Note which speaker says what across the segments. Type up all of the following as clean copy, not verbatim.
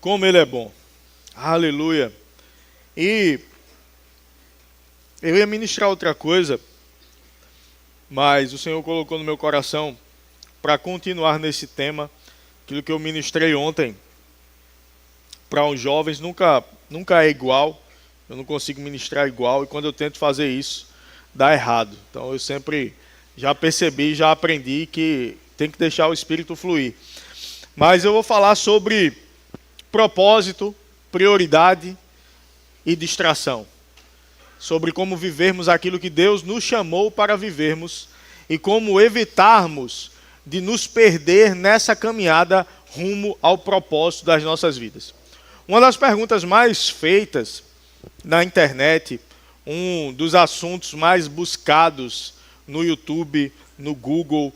Speaker 1: Como Ele é bom. Aleluia. E eu ia ministrar outra coisa, mas o Senhor colocou no meu coração para continuar nesse tema, aquilo que eu ministrei ontem para os jovens nunca é igual. Eu não consigo ministrar igual e quando eu tento fazer isso, dá errado. Então eu sempre já percebi, já aprendi que tem que deixar o Espírito fluir. Mas eu vou falar sobre propósito, prioridade e distração. Sobre como vivermos aquilo que Deus nos chamou para vivermos e como evitarmos de nos perder nessa caminhada rumo ao propósito das nossas vidas. Uma das perguntas mais feitas na internet, um dos assuntos mais buscados no YouTube, no Google,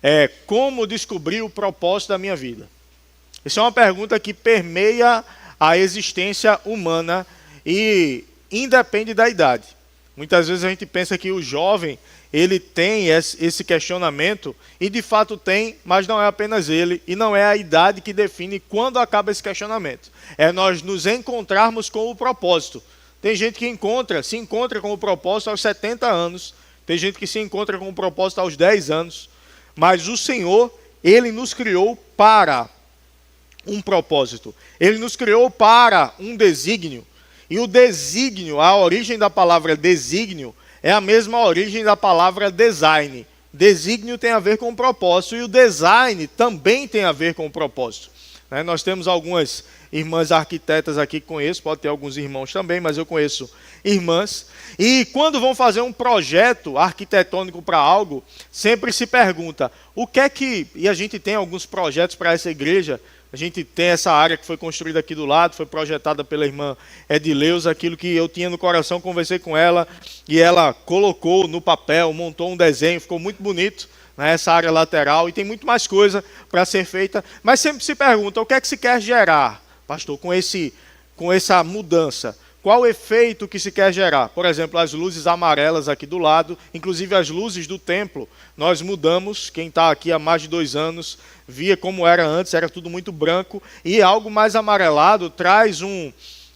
Speaker 1: é como descobrir o propósito da minha vida. Essa é uma pergunta que permeia a existência humana e independe da idade. Muitas vezes a gente pensa que o jovem, ele tem esse questionamento, e de fato tem, mas não é apenas ele, e não é a idade que define quando acaba esse questionamento. É nós nos encontrarmos com o propósito. Tem gente que se encontra com o propósito aos 70 anos, tem gente que se encontra com o propósito aos 10 anos, mas o Senhor, Ele nos criou para um propósito. Ele nos criou para um desígnio. E o desígnio, a origem da palavra desígnio, é a mesma origem da palavra design. Desígnio tem a ver com propósito e o design também tem a ver com o propósito. Nós temos algumas irmãs arquitetas aqui que conheço, pode ter alguns irmãos também, mas eu conheço irmãs. E quando vão fazer um projeto arquitetônico para algo, sempre se pergunta, o que é que... E a gente tem alguns projetos para essa igreja. A gente tem essa área que foi construída aqui do lado, foi projetada pela irmã Edileuza, aquilo que eu tinha no coração, conversei com ela, e ela colocou no papel, montou um desenho, ficou muito bonito, essa área lateral, e tem muito mais coisa para ser feita, mas sempre se pergunta, o que é que se quer gerar, pastor, com essa mudança? Qual o efeito que se quer gerar? Por exemplo, as luzes amarelas aqui do lado, inclusive as luzes do templo, nós mudamos, quem está aqui há mais de 2 anos, via como era antes, era tudo muito branco, e algo mais amarelado traz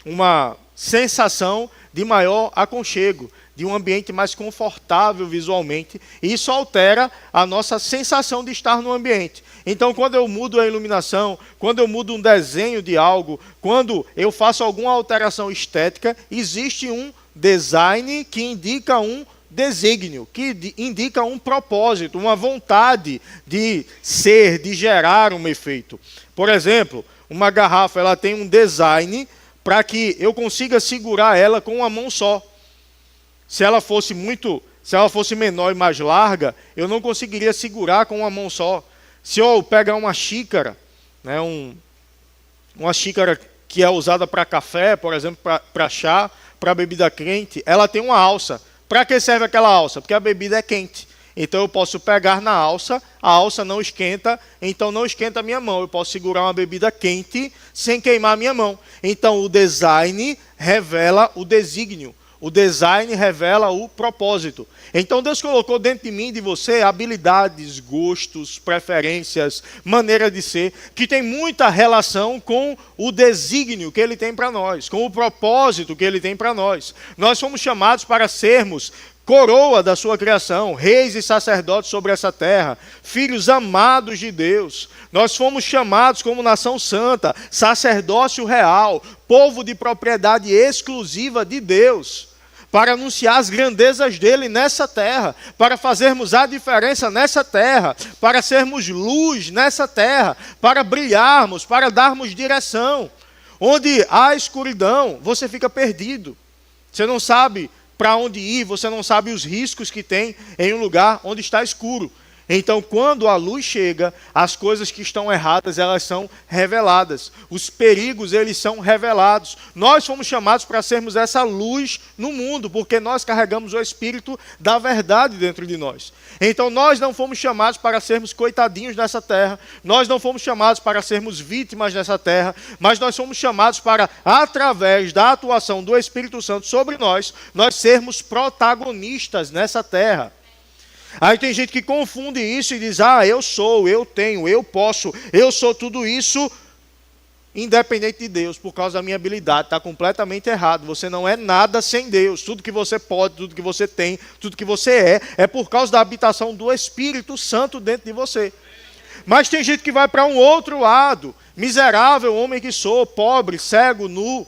Speaker 1: uma sensação de maior aconchego, de um ambiente mais confortável visualmente, e isso altera a nossa sensação de estar no ambiente. Então, quando eu mudo a iluminação, quando eu mudo um desenho de algo, quando eu faço alguma alteração estética, existe um design que indica um desígnio, que indica um propósito, uma vontade de ser, de gerar um efeito. Por exemplo, uma garrafa ela tem um design para que eu consiga segurar ela com uma mão só. Se ela fosse menor e mais larga, eu não conseguiria segurar com uma mão só. Se eu pegar uma xícara, uma xícara que é usada para café, por exemplo, para chá, para bebida quente, ela tem uma alça. Para que serve aquela alça? Porque a bebida é quente. Então eu posso pegar na alça, a alça não esquenta, então não esquenta a minha mão. Eu posso segurar uma bebida quente sem queimar a minha mão. Então o design revela o desígnio. O design revela o propósito. Então Deus colocou dentro de mim e de você habilidades, gostos, preferências, maneira de ser, que tem muita relação com o desígnio que Ele tem para nós, com o propósito que Ele tem para nós. Nós fomos chamados para sermos coroa da sua criação, reis e sacerdotes sobre essa terra, filhos amados de Deus. Nós fomos chamados como nação santa, sacerdócio real, povo de propriedade exclusiva de Deus, para anunciar as grandezas dele nessa terra, para fazermos a diferença nessa terra, para sermos luz nessa terra, para brilharmos, para darmos direção. Onde há escuridão, você fica perdido. Você não sabe para onde ir, você não sabe os riscos que tem em um lugar onde está escuro. Então, quando a luz chega, as coisas que estão erradas, elas são reveladas. Os perigos, eles são revelados. Nós fomos chamados para sermos essa luz no mundo, porque nós carregamos o Espírito da verdade dentro de nós. Então, nós não fomos chamados para sermos coitadinhos nessa terra, nós não fomos chamados para sermos vítimas nessa terra, mas nós fomos chamados para, através da atuação do Espírito Santo sobre nós sermos protagonistas nessa terra. Aí tem gente que confunde isso e diz, eu sou, eu tenho, eu posso, eu sou tudo isso independente de Deus, por causa da minha habilidade. Está completamente errado. Você não é nada sem Deus. Tudo que você pode, tudo que você tem, tudo que você é por causa da habitação do Espírito Santo dentro de você. Mas tem gente que vai para um outro lado. Miserável homem que sou, pobre, cego, nu.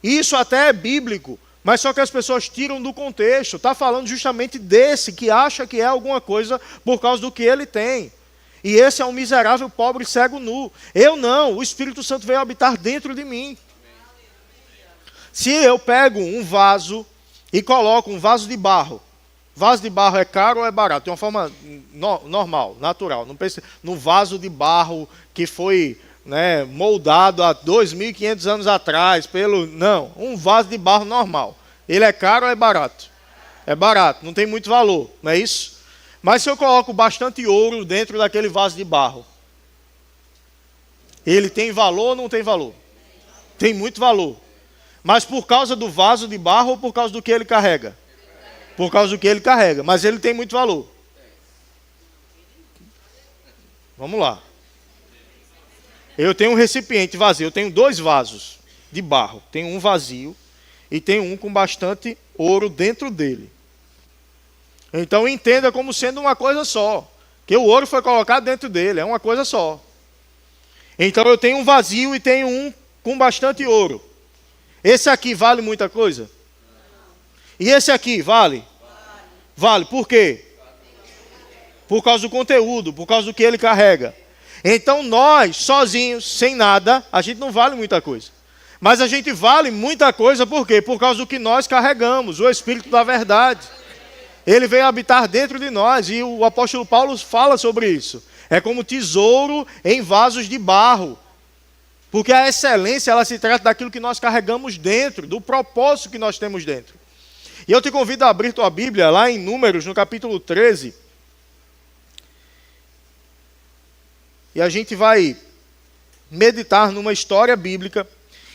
Speaker 1: Isso até é bíblico, mas só que as pessoas tiram do contexto. Está falando justamente desse que acha que é alguma coisa por causa do que ele tem. E esse é um miserável, pobre, cego, nu. Eu não, o Espírito Santo veio habitar dentro de mim. Se eu pego um vaso e coloco um vaso de barro, vaso de barro é caro ou é barato? De uma forma normal, natural. Não pense no vaso de barro que foi moldado há 2.500 anos atrás. Não, um vaso de barro normal. Ele é caro ou é barato? É barato, não tem muito valor, não é isso? Mas se eu coloco bastante ouro dentro daquele vaso de barro, ele tem valor ou não tem valor? Tem muito valor. Mas por causa do vaso de barro ou por causa do que ele carrega? Por causa do que ele carrega, mas ele tem muito valor. Vamos lá. Eu tenho um recipiente vazio, eu tenho 2 vasos de barro. Tenho um vazio e tenho um com bastante ouro dentro dele. Então entenda como sendo uma coisa só. Que o ouro foi colocado dentro dele, é uma coisa só. Então eu tenho um vazio e tenho um com bastante ouro. Esse aqui vale muita coisa? E esse aqui vale? Vale. Por quê? Por causa do conteúdo, por causa do que ele carrega. Então nós, sozinhos, sem nada, a gente não vale muita coisa. Mas a gente vale muita coisa por quê? Por causa do que nós carregamos, o Espírito da verdade. Ele veio habitar dentro de nós e o apóstolo Paulo fala sobre isso. É como tesouro em vasos de barro. Porque a excelência, ela se trata daquilo que nós carregamos dentro, do propósito que nós temos dentro. E eu te convido a abrir tua Bíblia lá em Números, no capítulo 13. E a gente vai meditar numa história bíblica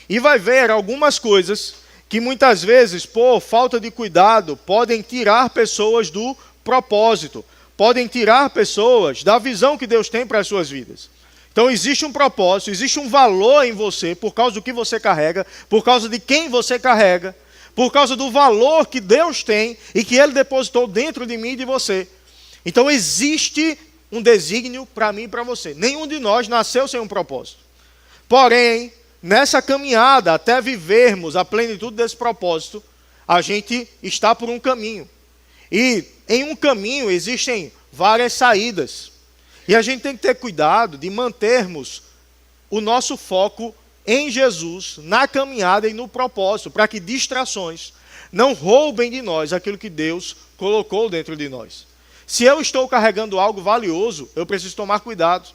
Speaker 1: e vai ver algumas coisas que muitas vezes, por falta de cuidado, podem tirar pessoas do propósito, podem tirar pessoas da visão que Deus tem para as suas vidas. Então existe um propósito, existe um valor em você por causa do que você carrega, por causa de quem você carrega, por causa do valor que Deus tem e que Ele depositou dentro de mim e de você. Então existe um desígnio para mim e para você. Nenhum de nós nasceu sem um propósito. Porém, nessa caminhada até vivermos a plenitude desse propósito, a gente está por um caminho. E em um caminho existem várias saídas. E a gente tem que ter cuidado de mantermos o nosso foco em Jesus, na caminhada e no propósito, para que distrações não roubem de nós aquilo que Deus colocou dentro de nós. Se eu estou carregando algo valioso, eu preciso tomar cuidado.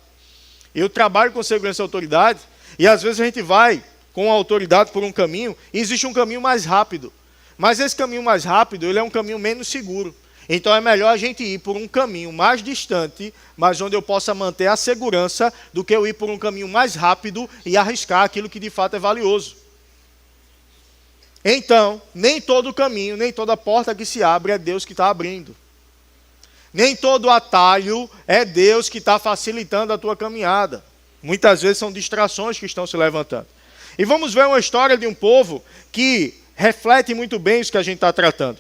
Speaker 1: Eu trabalho com segurança e autoridade, e às vezes a gente vai com a autoridade por um caminho, e existe um caminho mais rápido. Mas esse caminho mais rápido, ele é um caminho menos seguro. Então é melhor a gente ir por um caminho mais distante, mas onde eu possa manter a segurança, do que eu ir por um caminho mais rápido e arriscar aquilo que de fato é valioso. Então, nem todo caminho, nem toda porta que se abre é Deus que está abrindo. Nem todo atalho é Deus que está facilitando a tua caminhada. Muitas vezes são distrações que estão se levantando. E vamos ver uma história de um povo que reflete muito bem isso que a gente está tratando.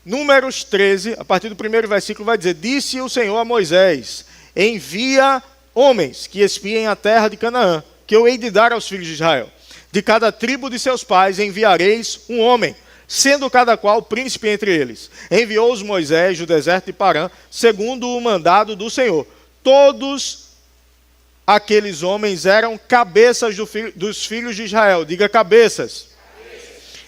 Speaker 1: Números 13, a partir do primeiro versículo, vai dizer: disse o Senhor a Moisés: envia homens que espiem a terra de Canaã, que eu hei de dar aos filhos de Israel. De cada tribo de seus pais enviareis um homem, sendo cada qual príncipe entre eles. Enviou-os Moisés do deserto de Parã, segundo o mandado do Senhor. Todos aqueles homens eram cabeças dos filhos de Israel. Diga cabeças.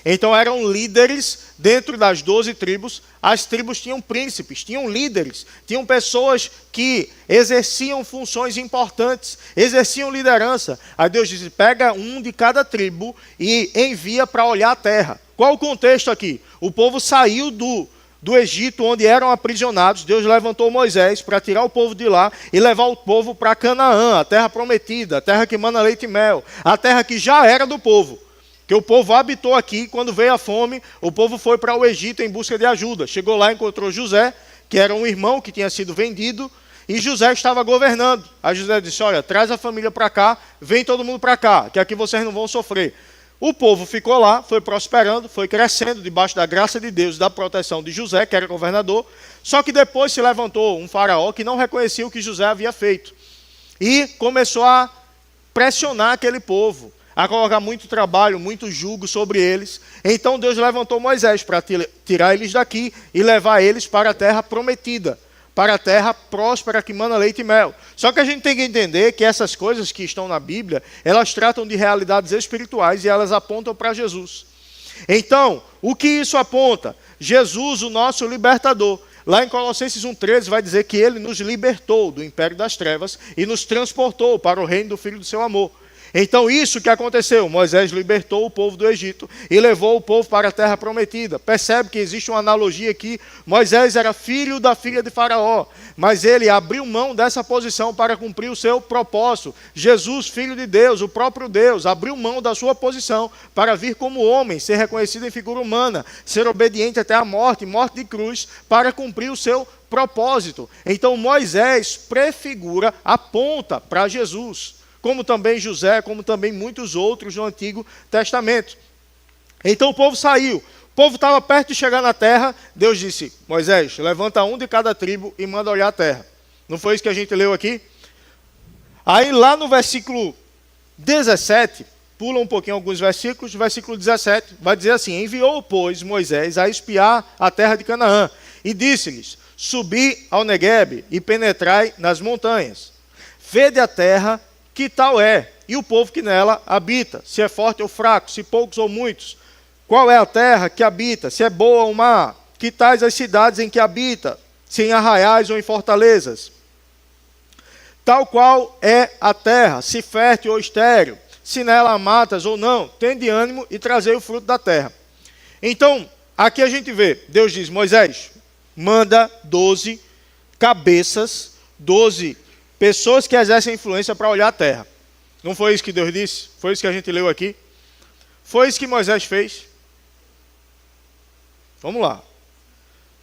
Speaker 1: Então eram líderes dentro das 12 tribos. As tribos tinham príncipes, tinham líderes, tinham pessoas que exerciam funções importantes, exerciam liderança. Aí Deus disse: pega um de cada tribo e envia para olhar a terra. Qual o contexto aqui? O povo saiu do Egito, onde eram aprisionados. Deus levantou Moisés para tirar o povo de lá e levar o povo para Canaã, a terra prometida, a terra que mana leite e mel, a terra que já era do povo. Que o povo habitou aqui, quando veio a fome, o povo foi para o Egito em busca de ajuda. Chegou lá e encontrou José, que era um irmão que tinha sido vendido, e José estava governando. Aí José disse, olha, traz a família para cá, vem todo mundo para cá, que aqui vocês não vão sofrer. O povo ficou lá, foi prosperando, foi crescendo debaixo da graça de Deus, da proteção de José, que era governador. Só que depois se levantou um faraó que não reconhecia o que José havia feito. E começou a pressionar aquele povo, a colocar muito trabalho, muito jugo sobre eles. Então Deus levantou Moisés para tirar eles daqui e levar eles para a terra prometida, para a terra próspera que mana leite e mel. Só que a gente tem que entender que essas coisas que estão na Bíblia, elas tratam de realidades espirituais e elas apontam para Jesus. Então, o que isso aponta? Jesus, o nosso libertador. Lá em Colossenses 1,13 vai dizer que ele nos libertou do império das trevas e nos transportou para o reino do Filho do seu amor. Então isso que aconteceu, Moisés libertou o povo do Egito e levou o povo para a terra prometida. Percebe que existe uma analogia aqui, Moisés era filho da filha de Faraó, mas ele abriu mão dessa posição para cumprir o seu propósito. Jesus, filho de Deus, o próprio Deus, abriu mão da sua posição para vir como homem, ser reconhecido em figura humana, ser obediente até a morte, morte de cruz, para cumprir o seu propósito. Então Moisés prefigura, aponta para Jesus, como também José, como também muitos outros no Antigo Testamento. Então o povo saiu, o povo estava perto de chegar na terra, Deus disse, Moisés, levanta um de cada tribo e manda olhar a terra. Não foi isso que a gente leu aqui? Aí lá no versículo 17, pula um pouquinho alguns versículos, versículo 17, vai dizer assim, enviou, pois, Moisés a espiar a terra de Canaã, e disse-lhes, subi ao Neguebe e penetrai nas montanhas, vede a terra, que tal é, e o povo que nela habita, se é forte ou fraco, se poucos ou muitos. Qual é a terra que habita, se é boa ou má, que tais as cidades em que habita, se em arraiais ou em fortalezas. Tal qual é a terra, se fértil ou estéril, se nela há matas ou não, tende ânimo e trazei o fruto da terra. Então, aqui a gente vê, Deus diz, Moisés, manda 12 cabeças, 12 pessoas que exercem influência para olhar a terra. Não foi isso que Deus disse? Foi isso que a gente leu aqui? Foi isso que Moisés fez? Vamos lá.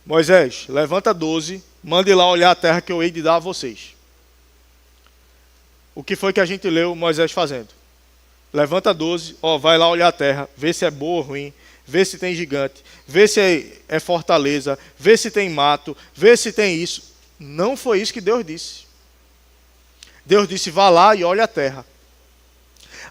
Speaker 1: Moisés, levanta 12, mande lá olhar a terra que eu hei de dar a vocês. O que foi que a gente leu Moisés fazendo? Levanta 12, vai lá olhar a terra, vê se é boa ou ruim, vê se tem gigante, vê se é fortaleza, vê se tem mato, vê se tem isso. Não foi isso que Deus disse. Deus disse, vá lá e olha a terra.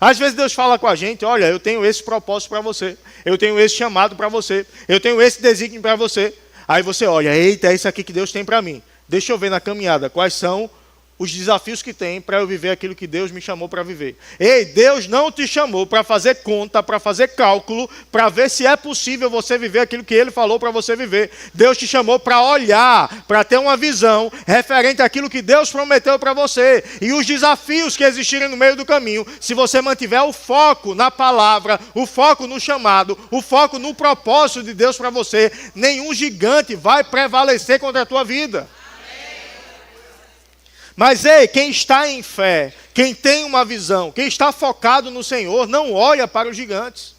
Speaker 1: Às vezes Deus fala com a gente, olha, eu tenho esse propósito para você, eu tenho esse chamado para você, eu tenho esse desígnio para você. Aí você olha, eita, é isso aqui que Deus tem para mim. Deixa eu ver na caminhada quais são os desafios que tem para eu viver aquilo que Deus me chamou para viver. Ei, Deus não te chamou para fazer conta, para fazer cálculo, para ver se é possível você viver aquilo que Ele falou para você viver. Deus te chamou para olhar, para ter uma visão referente àquilo que Deus prometeu para você. E os desafios que existirem no meio do caminho, se você mantiver o foco na palavra, o foco no chamado, o foco no propósito de Deus para você, nenhum gigante vai prevalecer contra a tua vida. Mas ei, quem está em fé, quem tem uma visão, quem está focado no Senhor, não olha para os gigantes.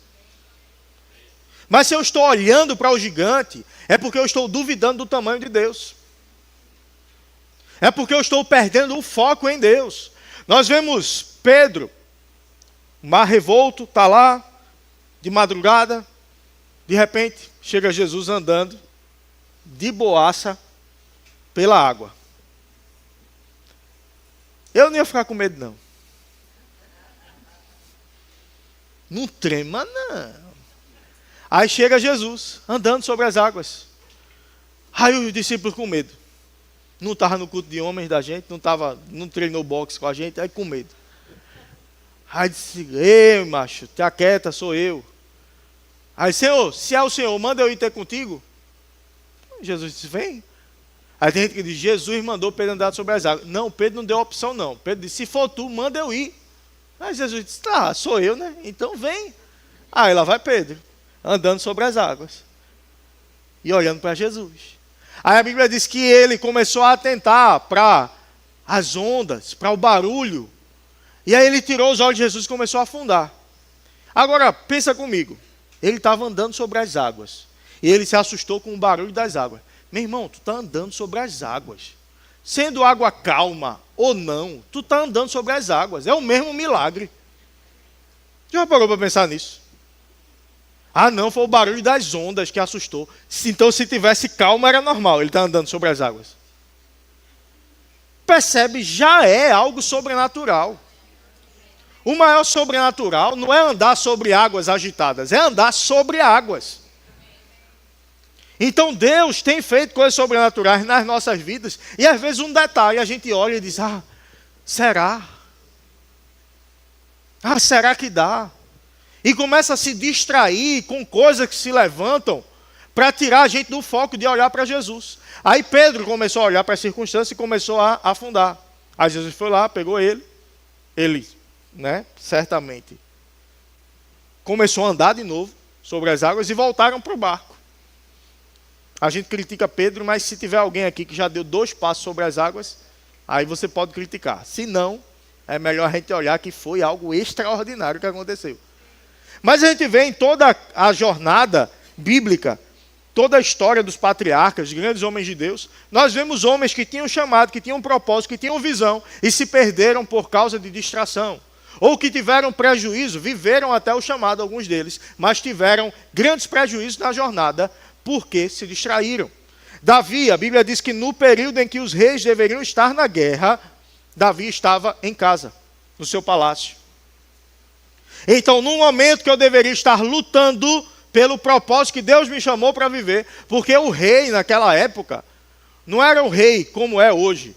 Speaker 1: Mas se eu estou olhando para o gigante, é porque eu estou duvidando do tamanho de Deus. É porque eu estou perdendo o foco em Deus. Nós vemos Pedro, mar revolto, está lá, de madrugada, de repente chega Jesus andando, de boaça, pela água. Eu não ia ficar com medo, não. Não trema, não. Aí chega Jesus, andando sobre as águas. Aí os discípulos com medo. Não estava no culto de homens da gente, não treinou boxe com a gente, aí com medo. Aí disse, ei, macho, te aquieta, sou eu. Aí, Senhor, se é o Senhor, manda eu ir ter contigo. Jesus disse, vem. Aí tem gente que diz, Jesus mandou Pedro andar sobre as águas. Não, Pedro não deu opção não. Pedro disse, se for tu, manda eu ir. Aí Jesus disse, tá, sou eu, né? Então vem. Aí lá vai Pedro, andando sobre as águas. E olhando para Jesus. Aí a Bíblia diz que ele começou a atentar para as ondas, para o barulho. E aí ele tirou os olhos de Jesus e começou a afundar. Agora, pensa comigo. Ele estava andando sobre as águas. E ele se assustou com o barulho das águas. Meu irmão, tu está andando sobre as águas. sendo água calma ou não, tu está andando sobre as águas. É o mesmo milagre. Já parou para pensar nisso? Ah, não, foi o barulho das ondas que assustou. Então, se tivesse calma, era normal, ele está andando sobre as águas. Percebe, já é algo sobrenatural. O maior sobrenatural não é andar sobre águas agitadas, é andar sobre águas. Então, Deus tem feito coisas sobrenaturais nas nossas vidas, e às vezes um detalhe, a gente olha e diz, será? Será que dá? E começa a se distrair com coisas que se levantam para tirar a gente do foco de olhar para Jesus. Aí Pedro começou a olhar para as circunstâncias e começou a afundar. Aí Jesus foi lá, pegou ele, certamente, começou a andar de novo sobre as águas e voltaram para o barco. A gente critica Pedro, mas se tiver alguém aqui que já deu 2 passos sobre as águas, aí você pode criticar. Se não, é melhor a gente olhar que foi algo extraordinário que aconteceu. Mas a gente vê em toda a jornada bíblica, toda a história dos patriarcas, grandes homens de Deus, nós vemos homens que tinham chamado, que tinham propósito, que tinham visão e se perderam por causa de distração. Ou que tiveram prejuízo, viveram até o chamado, alguns deles, mas tiveram grandes prejuízos na jornada porque se distraíram. Davi, a Bíblia diz que no período em que os reis deveriam estar na guerra, Davi estava em casa, no seu palácio. Então, no momento que eu deveria estar lutando pelo propósito que Deus me chamou para viver, porque o rei naquela época não era o rei como é hoje,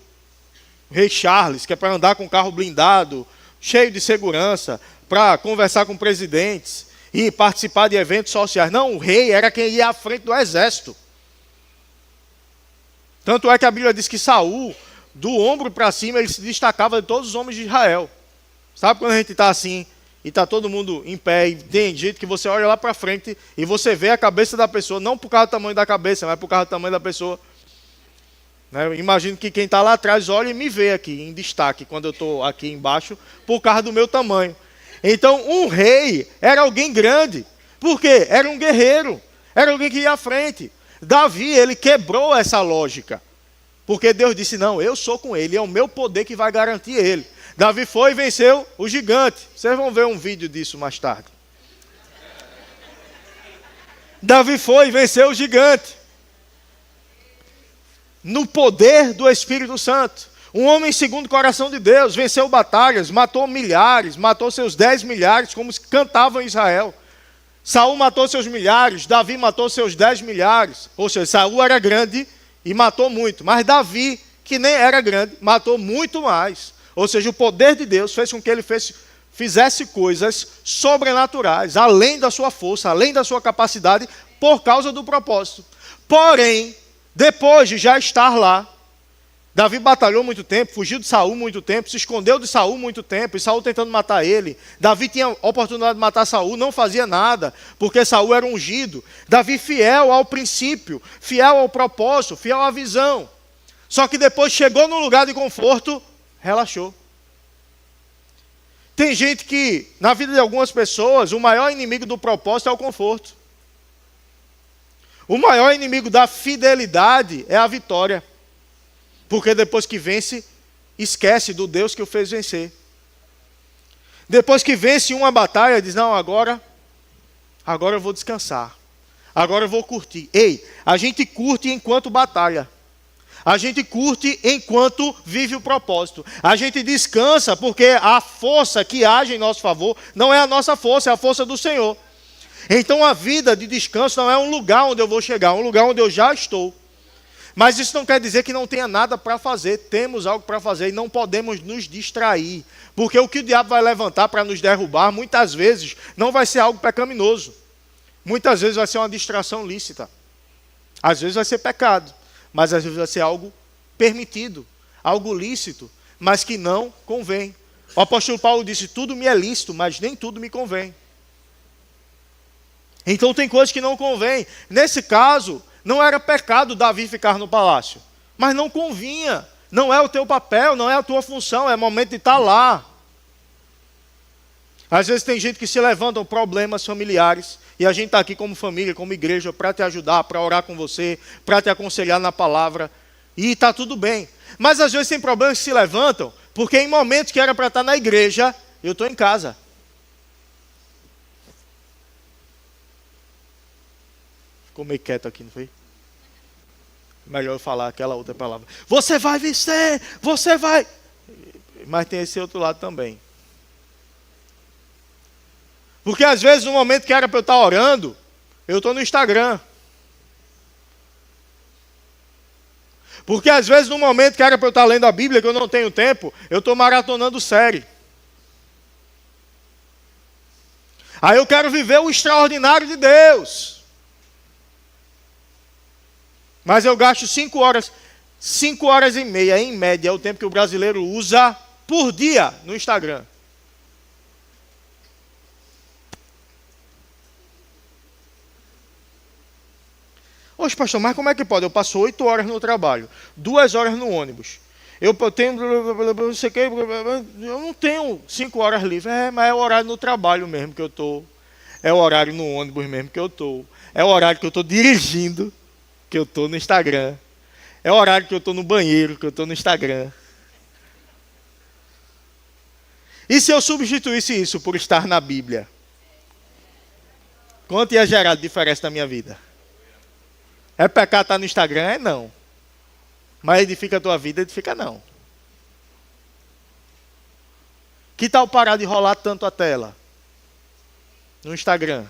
Speaker 1: o rei Charles, que é para andar com carro blindado, cheio de segurança, para conversar com presidentes e participar de eventos sociais. Não, o rei era quem ia à frente do exército. Tanto é que a Bíblia diz que Saul, do ombro para cima, ele se destacava de todos os homens de Israel. Sabe quando a gente está assim, e está todo mundo em pé, e tem jeito que você olha lá para frente, e você vê a cabeça da pessoa, não por causa do tamanho da cabeça, mas por causa do tamanho da pessoa. Eu imagino que quem está lá atrás olha e me vê aqui, em destaque, quando eu estou aqui embaixo, por causa do meu tamanho. Então, um rei era alguém grande. Por quê? Era um guerreiro, era alguém que ia à frente. Davi, ele quebrou essa lógica, porque Deus disse, não, eu sou com ele, é o meu poder que vai garantir ele. Davi foi e venceu o gigante. Vocês vão ver um vídeo disso mais tarde. Davi foi e venceu o gigante. No poder do Espírito Santo. Um homem segundo o coração de Deus, venceu batalhas, matou milhares, matou seus 10 milhares, como cantavam em Israel. Saul matou seus milhares, Davi matou seus 10 milhares. Ou seja, Saul era grande e matou muito. Mas Davi, que nem era grande, matou muito mais. Ou seja, o poder de Deus fez com que ele fizesse coisas sobrenaturais, além da sua força, além da sua capacidade, por causa do propósito. Porém, depois de já estar lá, Davi batalhou muito tempo, fugiu de Saul muito tempo, se escondeu de Saul muito tempo, e Saul tentando matar ele. Davi tinha a oportunidade de matar Saul, não fazia nada, porque Saul era ungido. Davi fiel ao princípio, fiel ao propósito, fiel à visão. Só que depois chegou num lugar de conforto, relaxou. Tem gente que, na vida de algumas pessoas, o maior inimigo do propósito é o conforto. O maior inimigo da fidelidade é a vitória. Porque depois que vence, esquece do Deus que o fez vencer. Depois que vence uma batalha, diz, não, agora eu vou descansar. Agora eu vou curtir. Ei, a gente curte enquanto batalha. A gente curte enquanto vive o propósito. A gente descansa porque a força que age em nosso favor não é a nossa força, é a força do Senhor. Então a vida de descanso não é um lugar onde eu vou chegar, é um lugar onde eu já estou. Mas isso não quer dizer que não tenha nada para fazer. Temos algo para fazer e não podemos nos distrair. Porque o que o diabo vai levantar para nos derrubar, muitas vezes, não vai ser algo pecaminoso. Muitas vezes vai ser uma distração lícita. Às vezes vai ser pecado. Mas às vezes vai ser algo permitido, algo lícito, mas que não convém. O apóstolo Paulo disse, tudo me é lícito, mas nem tudo me convém. Então tem coisas que não convém. Nesse caso, não era pecado Davi ficar no palácio, mas não convinha. Não é o teu papel, não é a tua função, é momento de estar lá. Às vezes tem gente que se levantam problemas familiares, e a gente está aqui como família, como igreja, para te ajudar, para orar com você, para te aconselhar na palavra. E está tudo bem. Mas às vezes tem problemas que se levantam, porque em momentos que era para estar na igreja, eu estou em casa. Ficou meio quieto aqui, não foi? Melhor eu falar aquela outra palavra. Você vai vencer, você vai. Mas tem esse outro lado também. Porque às vezes no momento que era para eu estar orando, eu estou no Instagram. Porque às vezes no momento que era para eu estar lendo a Bíblia, que eu não tenho tempo, eu estou maratonando série. Aí eu quero viver o extraordinário de Deus. Mas eu gasto 5 horas e meia, em média, é o tempo que o brasileiro usa por dia no Instagram. Oxe, pastor, mas como é que pode? Eu passo 8 horas no trabalho, 2 horas no ônibus. Eu tenho, não sei o que, eu não tenho 5 horas livres. Mas é o horário no trabalho mesmo que eu estou. É o horário no ônibus mesmo que eu estou. É o horário que eu estou dirigindo, que eu estou no Instagram. É o horário que eu estou no banheiro, que eu estou no Instagram. E se eu substituísse isso por estar na Bíblia? Quanto ia gerar de diferença na minha vida? É pecado estar no Instagram? É não. Mas edifica a tua vida, edifica não. Que tal parar de rolar tanto a tela? No Instagram.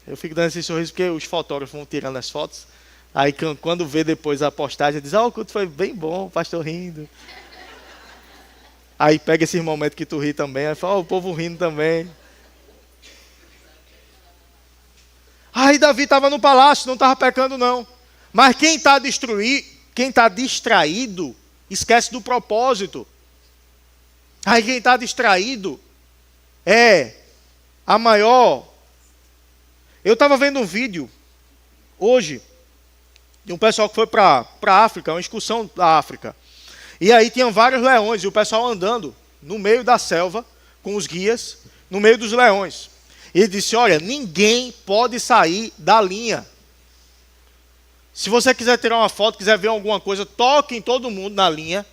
Speaker 1: Eu fico dando esse sorriso porque os fotógrafos vão tirando as fotos. Aí quando vê depois a postagem, diz, o culto foi bem bom, o pastor rindo. Aí pega esses momentos que tu ri também, aí fala, o povo rindo também. Aí Davi estava no palácio, não estava pecando não. Mas quem está distraído, esquece do propósito. Aí quem está distraído é a maior. Eu estava vendo um vídeo hoje de um pessoal que foi para a África, uma excursão da África. E aí tinham vários leões e o pessoal andando no meio da selva com os guias, no meio dos leões. E ele disse, olha, ninguém pode sair da linha. Se você quiser tirar uma foto, quiser ver alguma coisa, toque em todo mundo na linha.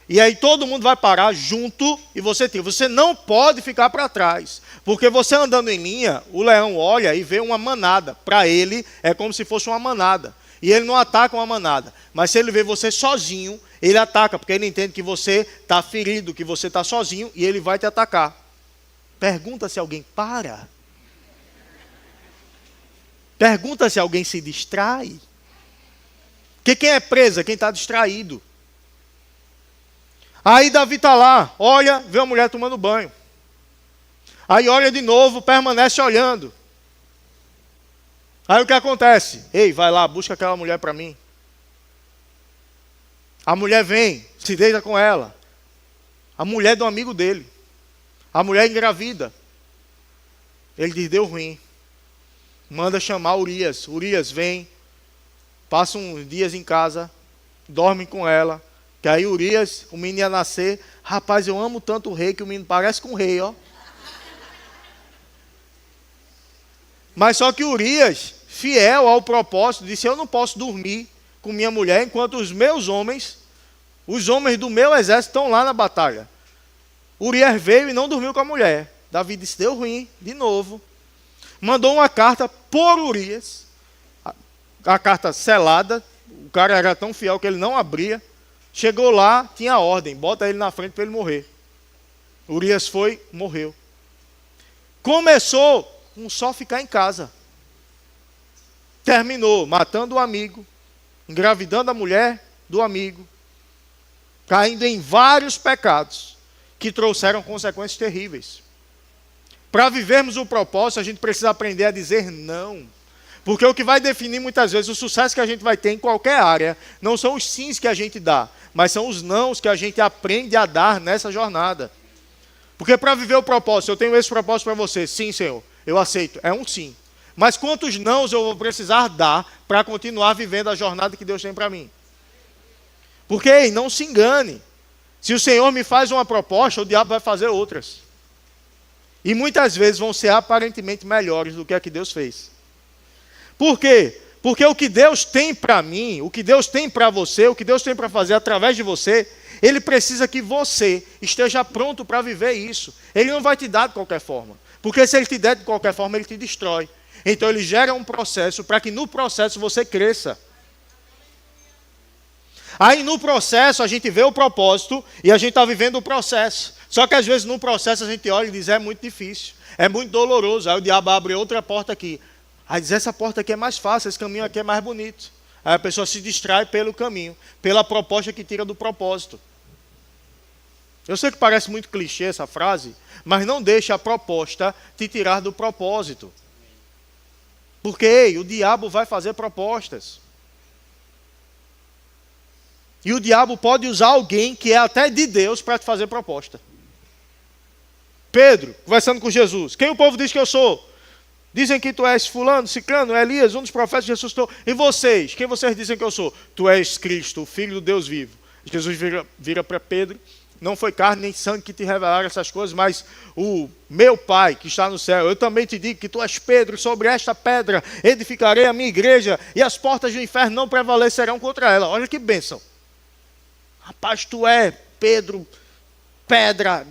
Speaker 1: E aí todo mundo vai parar junto e você tira. Você não pode ficar para trás. Porque você andando em linha, o leão olha e vê uma manada. Para ele é como se fosse uma manada. E ele não ataca uma manada. Mas se ele vê você sozinho, ele ataca. Porque ele entende que você está ferido, que você está sozinho e ele vai te atacar. Pergunta se alguém para. Pergunta se alguém se distrai. Porque quem é preso é quem está distraído. Aí Davi está lá, olha, vê uma mulher tomando banho. Aí olha de novo, permanece olhando. Aí o que acontece? Ei, vai lá, busca aquela mulher para mim. A mulher vem, se deita com ela. A mulher do amigo dele. A mulher engravida. Ele diz, deu ruim. Manda chamar Urias. Urias vem, passa uns dias em casa, dorme com ela. Que aí Urias, o menino ia nascer. Rapaz, eu amo tanto o rei que o menino parece com o rei, ó. Mas só que Urias, fiel ao propósito, disse, eu não posso dormir com minha mulher enquanto os meus homens, os homens do meu exército estão lá na batalha. Urias veio e não dormiu com a mulher. Davi disse, deu ruim, de novo. Mandou uma carta por Urias. A carta selada. O cara era tão fiel que ele não abria. Chegou lá, tinha a ordem. Bota ele na frente para ele morrer. Urias foi, morreu. Começou com só ficar em casa. Terminou matando o amigo. Engravidando a mulher do amigo. Caindo em vários pecados que trouxeram consequências terríveis. Para vivermos o propósito, a gente precisa aprender a dizer não. Porque o que vai definir muitas vezes o sucesso que a gente vai ter em qualquer área, não são os sims que a gente dá, mas são os nãos que a gente aprende a dar nessa jornada. Porque para viver o propósito, eu tenho esse propósito para você, sim, Senhor, eu aceito, é um sim. Mas quantos nãos eu vou precisar dar para continuar vivendo a jornada que Deus tem para mim? Porque, ei, não se engane. Se o Senhor me faz uma proposta, o diabo vai fazer outras. E muitas vezes vão ser aparentemente melhores do que a que Deus fez. Por quê? Porque o que Deus tem para mim, o que Deus tem para você, o que Deus tem para fazer através de você, Ele precisa que você esteja pronto para viver isso. Ele não vai te dar de qualquer forma. Porque se Ele te der de qualquer forma, Ele te destrói. Então Ele gera um processo para que no processo você cresça. Aí no processo a gente vê o propósito e a gente está vivendo o processo. Só que às vezes no processo a gente olha e diz, é muito difícil, é muito doloroso. Aí o diabo abre outra porta aqui. Aí diz, essa porta aqui é mais fácil, esse caminho aqui é mais bonito. Aí a pessoa se distrai pelo caminho, pela proposta que tira do propósito. Eu sei que parece muito clichê essa frase, mas não deixe a proposta te tirar do propósito. Porque, ei, o diabo vai fazer propostas. E o diabo pode usar alguém que é até de Deus para te fazer proposta. Pedro, conversando com Jesus. Quem o povo diz que eu sou? Dizem que tu és fulano, ciclano, Elias, um dos profetas de Jesus. E vocês? Quem vocês dizem que eu sou? Tu és Cristo, o Filho do Deus vivo. Jesus vira para Pedro. Não foi carne nem sangue que te revelaram essas coisas, mas o meu Pai que está no céu. Eu também te digo que tu és Pedro, sobre esta pedra edificarei a minha igreja, e as portas do inferno não prevalecerão contra ela. Olha que bênção. Rapaz, tu é Pedro, pedra,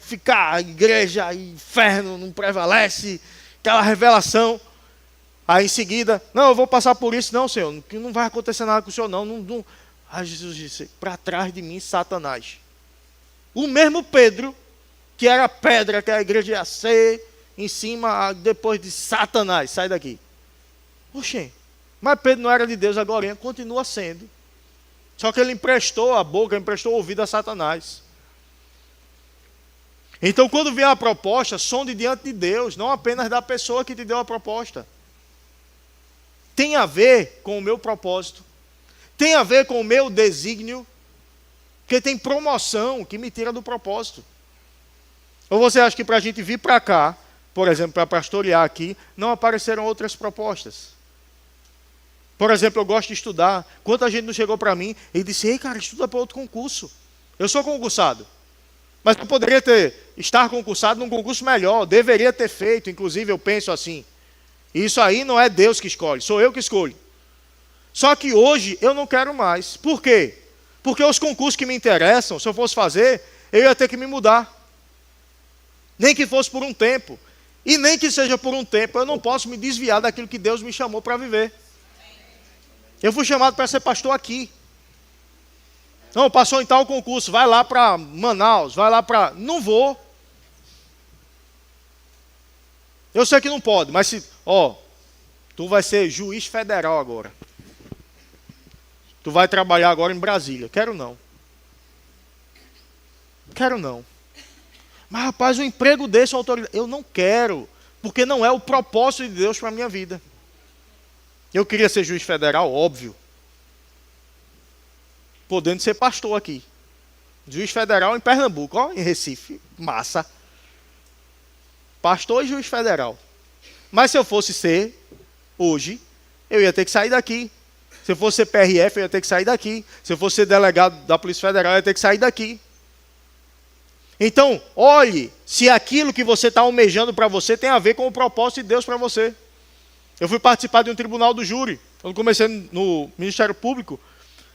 Speaker 1: ficar a igreja, inferno, não prevalece, aquela revelação. Aí em seguida, não, eu vou passar por isso, não, Senhor, que não vai acontecer nada com o Senhor, não. Aí Jesus disse, para trás de mim, Satanás. O mesmo Pedro, que era pedra, que a igreja ia ser, em cima, depois de Satanás, sai daqui. Oxê, mas Pedro não era de Deus agora, continua sendo. Só que ele emprestou a boca, emprestou o ouvido a Satanás. Então, quando vier a proposta, sonde diante de Deus, não apenas da pessoa que te deu a proposta. Tem a ver com o meu propósito. Tem a ver com o meu desígnio. Porque tem promoção que me tira do propósito. Ou você acha que para a gente vir para cá, por exemplo, para pastorear aqui, não apareceram outras propostas? Por exemplo, eu gosto de estudar. Quanta gente não chegou para mim e disse, ei, cara, estuda para outro concurso. Eu sou concursado. Mas eu poderia estar concursado num concurso melhor. Deveria ter feito, inclusive eu penso assim. Isso aí não é Deus que escolhe, sou eu que escolho. Só que hoje eu não quero mais. Por quê? Porque os concursos que me interessam, se eu fosse fazer, eu ia ter que me mudar. Nem que fosse por um tempo. E nem que seja por um tempo, eu não posso me desviar daquilo que Deus me chamou para viver. Eu fui chamado para ser pastor aqui. Não, passou em tal concurso, vai lá para Manaus, vai lá para... Não vou. Eu sei que não pode, mas se... tu vai ser juiz federal agora. Tu vai trabalhar agora em Brasília. Quero não. Quero não. Mas rapaz, um emprego desse, autoridade... Eu não quero, porque não é o propósito de Deus para a minha vida. Eu queria ser juiz federal, óbvio. Podendo ser pastor aqui. Juiz federal em Pernambuco, em Recife. Massa. Pastor e juiz federal. Mas se eu fosse ser, hoje, eu ia ter que sair daqui. Se eu fosse ser PRF, eu ia ter que sair daqui. Se eu fosse ser delegado da Polícia Federal, eu ia ter que sair daqui. Então, olhe se aquilo que você está almejando para você tem a ver com o propósito de Deus para você. Eu fui participar de um tribunal do júri. Quando comecei no Ministério Público,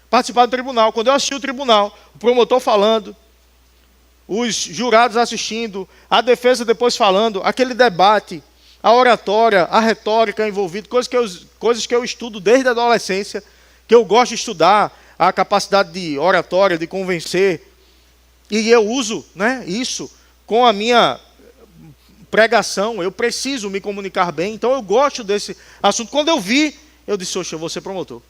Speaker 1: participar do tribunal. Quando eu assisti o tribunal, o promotor falando, os jurados assistindo, a defesa depois falando, aquele debate, a oratória, a retórica envolvida, coisas que eu estudo desde a adolescência, que eu gosto de estudar, a capacidade de oratória, de convencer. E eu uso, isso com a minha pregação. Eu preciso me comunicar bem, então eu gosto desse assunto. Quando eu vi, eu disse, oxe, eu vou ser promotor.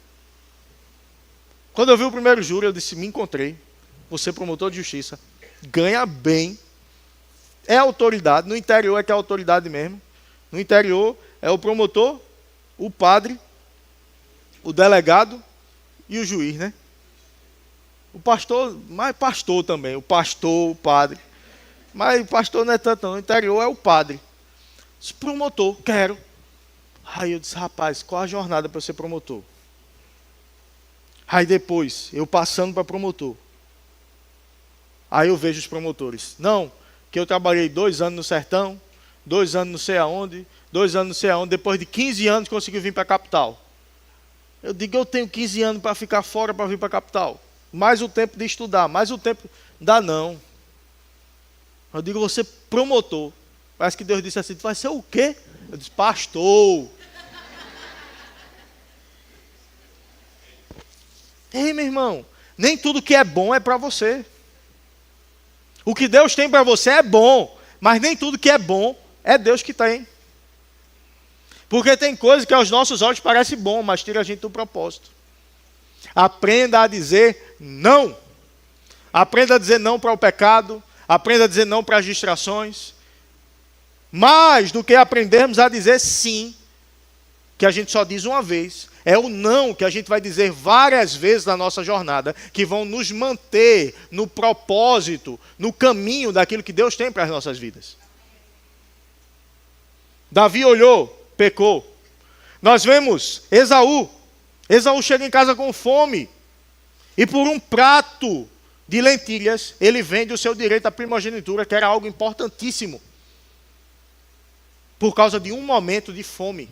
Speaker 1: Quando eu vi o primeiro júri, eu disse, me encontrei. Vou ser promotor de justiça. Ganha bem. É autoridade. No interior é que é autoridade mesmo. No interior é o promotor, o padre, o delegado e o juiz, né? O pastor, mas pastor também. O pastor, o padre. Mas o pastor não é tanto não. No interior é o padre. Disse, promotor, quero. Aí eu disse, rapaz, qual a jornada para eu ser promotor? Aí depois, eu passando para promotor. Aí eu vejo os promotores. Não, que eu trabalhei 2 anos no sertão, 2 anos não sei aonde, 2 anos não sei aonde, depois de 15 anos conseguiu vir para a capital. Eu digo, eu tenho 15 anos para ficar fora para vir para a capital. Mais o tempo de estudar, mais o tempo... Dá não. Eu digo, você promotor. Parece que Deus disse assim, tu vai ser o quê? Eu disse, pastor. Ei, meu irmão, nem tudo que é bom é para você. O que Deus tem para você é bom, mas nem tudo que é bom é Deus que tem. Porque tem coisas que aos nossos olhos parece bom, mas tira a gente do propósito. Aprenda a dizer não. Aprenda a dizer não para o pecado. Aprenda a dizer não para as distrações. Mais do que aprendermos a dizer sim, que a gente só diz uma vez, é o não que a gente vai dizer várias vezes na nossa jornada, que vão nos manter no propósito, no caminho daquilo que Deus tem para as nossas vidas. Davi olhou, pecou. Nós vemos Esaú. Esaú chega em casa com fome. E por um prato de lentilhas, ele vende o seu direito à primogenitura, que era algo importantíssimo. Por causa de um momento de fome.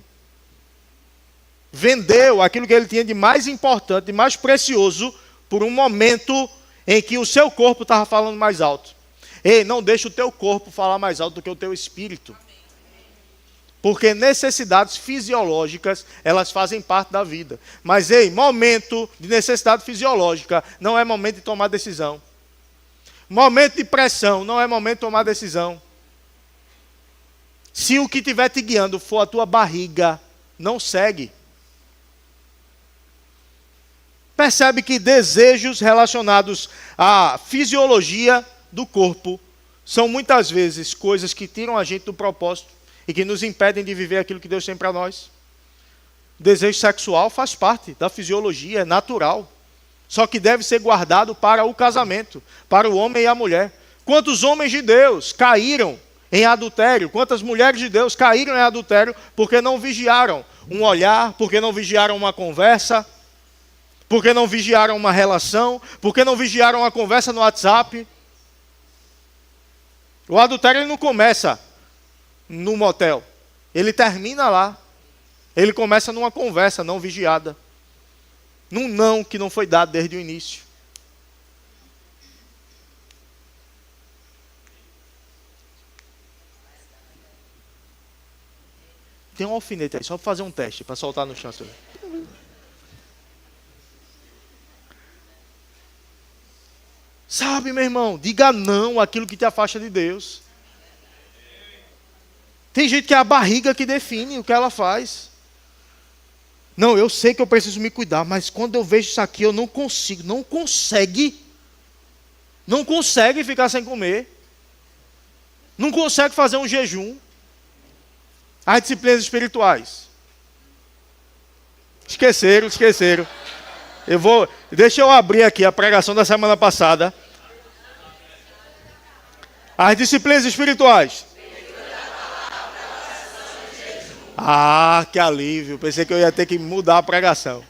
Speaker 1: Vendeu aquilo que ele tinha de mais importante, de mais precioso, por um momento em que o seu corpo estava falando mais alto. Ei, não deixe o teu corpo falar mais alto do que o teu espírito. Porque necessidades fisiológicas, elas fazem parte da vida. Mas, ei, momento de necessidade fisiológica não é momento de tomar decisão. Momento de pressão não é momento de tomar decisão. Se o que estiver te guiando for a tua barriga, não segue. Percebe que desejos relacionados à fisiologia do corpo são muitas vezes coisas que tiram a gente do propósito e que nos impedem de viver aquilo que Deus tem para nós. Desejo sexual faz parte da fisiologia, é natural. Só que deve ser guardado para o casamento, para o homem e a mulher. Quantos homens de Deus caíram em adultério? Quantas mulheres de Deus caíram em adultério porque não vigiaram um olhar, porque não vigiaram uma conversa, porque não vigiaram uma relação, porque não vigiaram uma conversa no WhatsApp? O adultério ele não começa no motel. Ele termina lá. Ele começa numa conversa não vigiada. Num não que não foi dado desde o início. Tem um alfinete aí, só para fazer um teste, para soltar no chão. Sabe, meu irmão, diga não àquilo que te afasta de Deus. Tem gente que é a barriga que define o que ela faz. Não, eu sei que eu preciso me cuidar, mas quando eu vejo isso aqui, eu não consigo. Não consegue ficar sem comer. Não consegue fazer um jejum. As disciplinas espirituais. Esqueceram. Deixa eu abrir aqui a pregação da semana passada. As disciplinas espirituais. Ah, que alívio. Pensei que eu ia ter que mudar a pregação.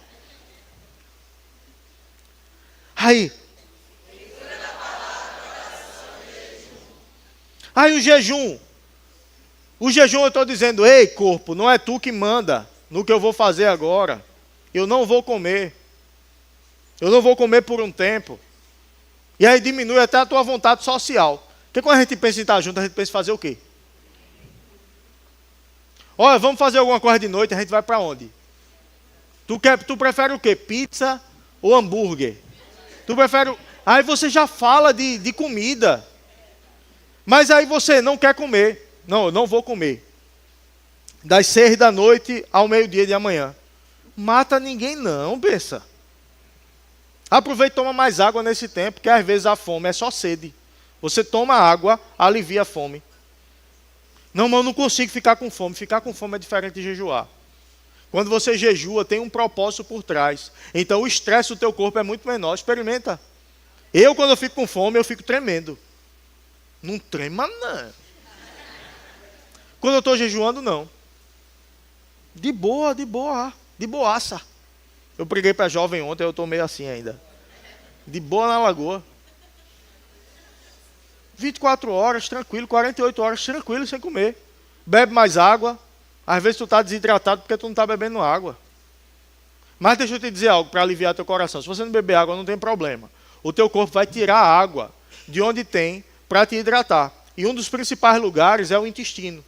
Speaker 1: Aí o jejum. O jejum eu estou dizendo, ei corpo, não é tu que manda no que eu vou fazer agora. Eu não vou comer. Eu não vou comer por um tempo. E aí diminui até a tua vontade social. Porque quando a gente pensa em estar junto, a gente pensa em fazer o quê? Olha, vamos fazer alguma coisa de noite, a gente vai para onde? Tu prefere o quê? Pizza ou hambúrguer? Tu prefere... Aí você já fala de comida. Mas aí você não quer comer. Não, eu não vou comer. Das 6 da noite ao meio-dia de amanhã. Mata ninguém não, pensa. Aproveita e toma mais água nesse tempo, porque às vezes a fome é só sede. Você toma água, alivia a fome. Não, mas eu não consigo ficar com fome. Ficar com fome é diferente de jejuar. Quando você jejua, tem um propósito por trás. Então o estresse do teu corpo é muito menor. Experimenta. Quando eu fico com fome, eu fico tremendo. Não trema, não. Quando eu estou jejuando, não. De boaça. Eu preguei para jovem ontem, eu estou meio assim ainda. De boa na lagoa. 24 horas, tranquilo, 48 horas, tranquilo, sem comer. bebe mais água. Às vezes tu está desidratado porque tu não está bebendo água. Mas deixa eu te dizer algo para aliviar teu coração. Se você não beber água, não tem problema. O teu corpo vai tirar a água de onde tem para te hidratar. E um dos principais lugares é o intestino.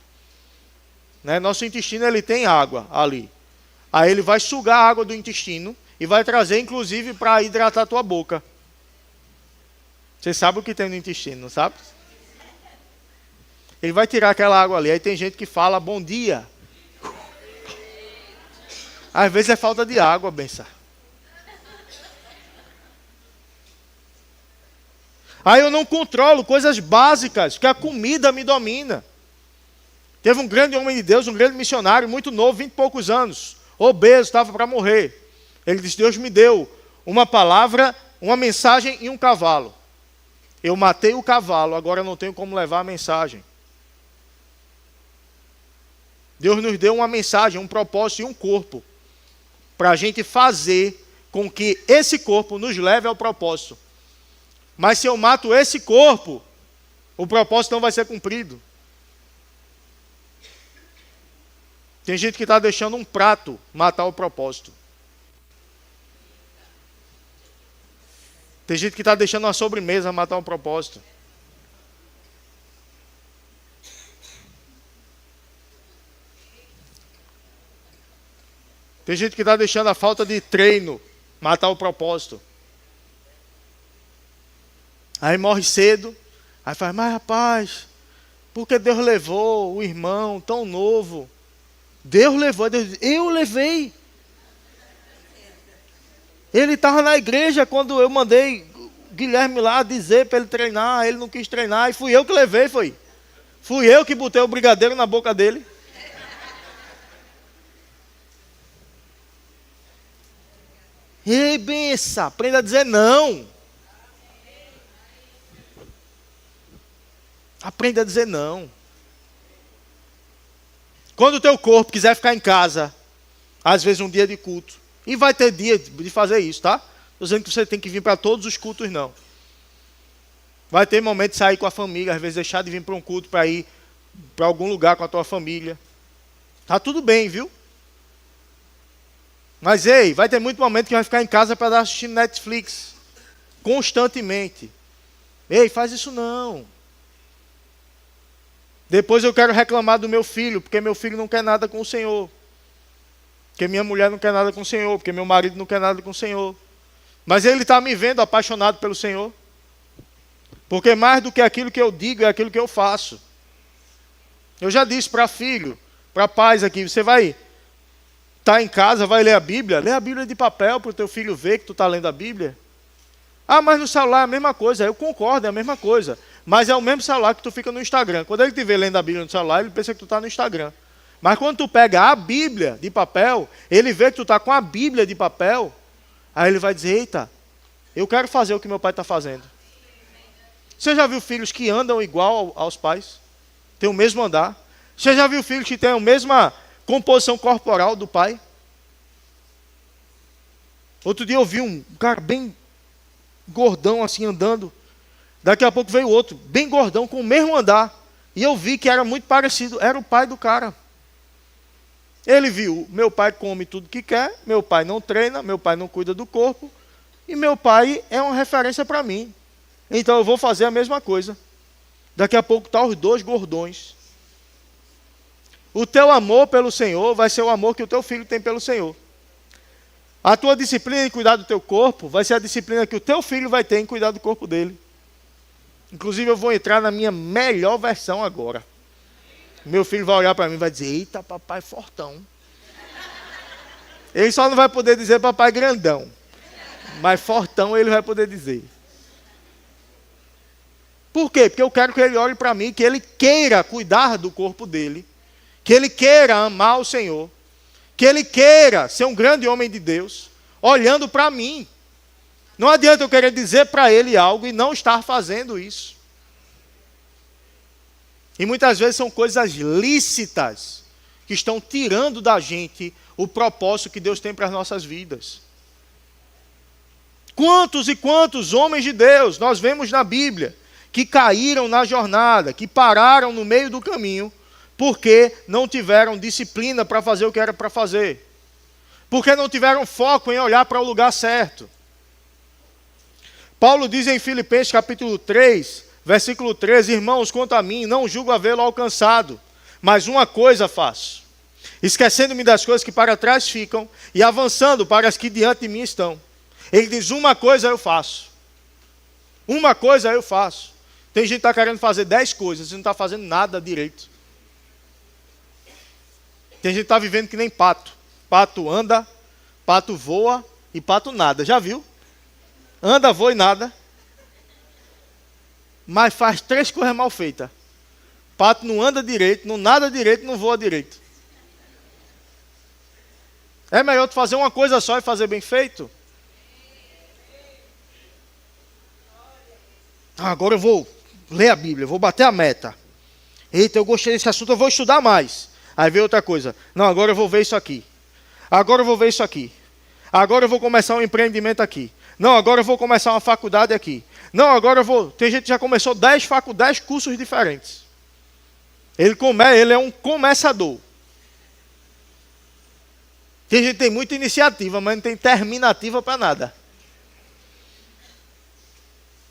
Speaker 1: Né? Nosso intestino ele tem água ali. Aí ele vai sugar a água do intestino e vai trazer, inclusive, para hidratar a tua boca. Você sabe o que tem no intestino, não sabe? Ele vai tirar aquela água ali. Aí tem gente que fala bom dia. Às vezes é falta de água, benção. Aí eu não controlo coisas básicas, que a comida me domina. Teve um grande homem de Deus, um grande missionário, muito novo, 20 e poucos anos, obeso, estava para morrer. Ele disse, Deus me deu uma palavra, uma mensagem e um cavalo. Eu matei o cavalo, agora eu não tenho como levar a mensagem. Deus nos deu uma mensagem, um propósito e um corpo, para a gente fazer com que esse corpo nos leve ao propósito. Mas se eu mato esse corpo, o propósito não vai ser cumprido. Tem gente que está deixando um prato matar o propósito. Tem gente que está deixando uma sobremesa matar um propósito. Tem gente que está deixando a falta de treino matar o propósito. Aí morre cedo. Aí faz, mas rapaz, por que Deus levou o irmão tão novo? Deus levou, Deus disse, eu levei. Ele estava na igreja quando eu mandei o Guilherme lá dizer para ele treinar, ele não quis treinar, e fui eu que levei, foi. Fui eu que botei o brigadeiro na boca dele. Ei, benção, aprenda a dizer não. Aprenda a dizer não. Quando o teu corpo quiser ficar em casa, às vezes um dia de culto, e vai ter dia de fazer isso, tá? Estou dizendo que você tem que vir para todos os cultos, não. Vai ter momento de sair com a família, às vezes deixar de vir para um culto para ir para algum lugar com a tua família. Tá tudo bem, viu? Mas ei, vai ter muito momento que vai ficar em casa para estar assistindo Netflix. Constantemente. Ei, faz isso não. Depois eu quero reclamar do meu filho, porque meu filho não quer nada com o Senhor. Porque minha mulher não quer nada com o Senhor, porque meu marido não quer nada com o Senhor. Mas ele está me vendo apaixonado pelo Senhor. Porque mais do que aquilo que eu digo, é aquilo que eu faço. Eu já disse para filho, para pais aqui, você vai estar em casa, vai ler a Bíblia? Lê a Bíblia de papel para o teu filho ver que tu está lendo a Bíblia. Ah, mas no celular é a mesma coisa. Eu concordo, é a mesma coisa. Mas é o mesmo celular que tu fica no Instagram. Quando ele te vê lendo a Bíblia no celular, ele pensa que tu está no Instagram. Mas quando tu pega a Bíblia de papel, ele vê que tu está com a Bíblia de papel, aí ele vai dizer, eita, eu quero fazer o que meu pai está fazendo. Você já viu filhos que andam igual aos pais? Tem o mesmo andar? Você já viu filhos que têm a mesma composição corporal do pai? Outro dia eu vi um cara bem gordão assim andando. Daqui a pouco veio outro, bem gordão, com o mesmo andar. E eu vi que era muito parecido, era o pai do cara. Ele viu, meu pai come tudo que quer, meu pai não treina, meu pai não cuida do corpo, e meu pai é uma referência para mim. Então eu vou fazer a mesma coisa. Daqui a pouco estão os dois gordões. O teu amor pelo Senhor vai ser o amor que o teu filho tem pelo Senhor. A tua disciplina em cuidar do teu corpo vai ser a disciplina que o teu filho vai ter em cuidar do corpo dele. Inclusive eu vou entrar na minha melhor versão agora. Meu filho vai olhar para mim e vai dizer, eita, papai fortão. Ele só não vai poder dizer papai grandão. Mas fortão ele vai poder dizer. Por quê? Porque eu quero que ele olhe para mim, que ele queira cuidar do corpo dele, que ele queira amar o Senhor, que ele queira ser um grande homem de Deus, olhando para mim. Não adianta eu querer dizer para ele algo e não estar fazendo isso. E muitas vezes são coisas lícitas que estão tirando da gente o propósito que Deus tem para as nossas vidas. Quantos e quantos homens de Deus nós vemos na Bíblia que caíram na jornada, que pararam no meio do caminho, Porque não tiveram disciplina para fazer o que era para fazer. Porque não tiveram foco em olhar para o lugar certo. Paulo diz em Filipenses capítulo 3, versículo 13, irmãos, quanto a mim, não julgo havê-lo alcançado, mas uma coisa faço, esquecendo-me das coisas que para trás ficam e avançando para as que diante de mim estão. Ele diz, uma coisa eu faço. Uma coisa eu faço. Tem gente que está querendo fazer 10 coisas e não está fazendo nada direito. Tem gente que está vivendo que nem pato. Pato anda, pato voa e pato nada. Já viu? Anda, voa e nada. Mas faz 3 coisas mal feitas. Pato não anda direito, não nada direito, não voa direito. É melhor tu fazer uma coisa só e fazer bem feito. Agora eu vou ler a Bíblia, vou bater a meta. Eita, eu gostei desse assunto, eu vou estudar mais. Aí vem outra coisa. Não, agora eu vou ver isso aqui. Agora eu vou ver isso aqui. Agora eu vou começar um empreendimento aqui. Não, agora eu vou começar uma faculdade aqui. Não, agora eu vou... Tem gente que já começou 10 cursos diferentes. Ele é um começador. Tem gente que tem muita iniciativa, mas não tem terminativa para nada.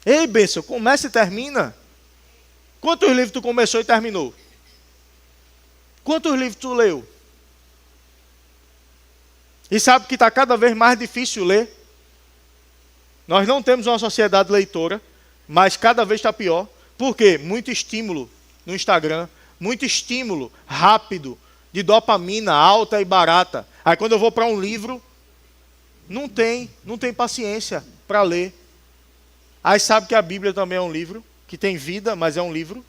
Speaker 1: Ei, Benção, começa e termina. Quantos livros tu começou e terminou? Quantos livros tu leu? E sabe que está cada vez mais difícil ler? Nós não temos uma sociedade leitora, mas cada vez está pior. Por quê? Muito estímulo no Instagram, muito estímulo rápido, de dopamina alta e barata. Aí quando eu vou para um livro, não tem paciência para ler. Aí sabe que a Bíblia também é um livro, que tem vida, mas é um livro.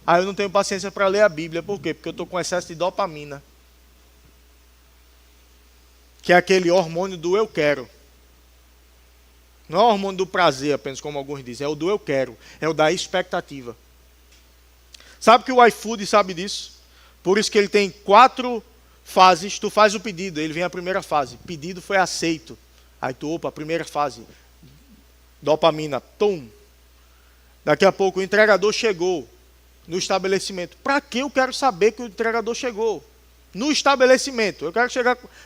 Speaker 1: Aí eu não tenho paciência para ler a Bíblia. Por quê? Porque eu estou com excesso de dopamina. Que é aquele hormônio do eu quero. Não é o hormônio do prazer apenas, como alguns dizem. É o do eu quero. É o da expectativa. Sabe que o iFood sabe disso? Por isso que ele tem 4 fases. Tu faz o pedido, ele vem a primeira fase. Pedido foi aceito. Aí tu, opa, a primeira fase. Dopamina, tum. Daqui a pouco o entregador chegou no estabelecimento. Para que eu quero saber que o entregador chegou? No estabelecimento. Eu quero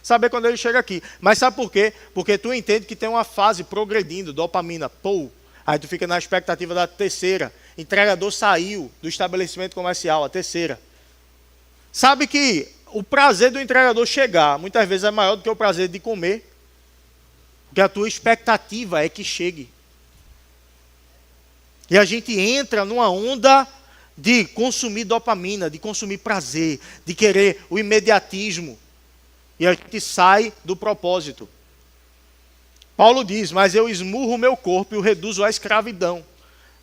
Speaker 1: saber quando ele chega aqui. Mas sabe por quê? Porque tu entende que tem uma fase progredindo, dopamina, pô. Aí tu fica na expectativa da terceira. Entregador saiu do estabelecimento comercial, a terceira. Sabe que o prazer do entregador chegar, muitas vezes é maior do que o prazer de comer. Porque a tua expectativa é que chegue. E a gente entra numa onda de consumir dopamina, de consumir prazer, de querer o imediatismo. E a gente sai do propósito. Paulo diz, mas eu esmurro o meu corpo e o reduzo à escravidão,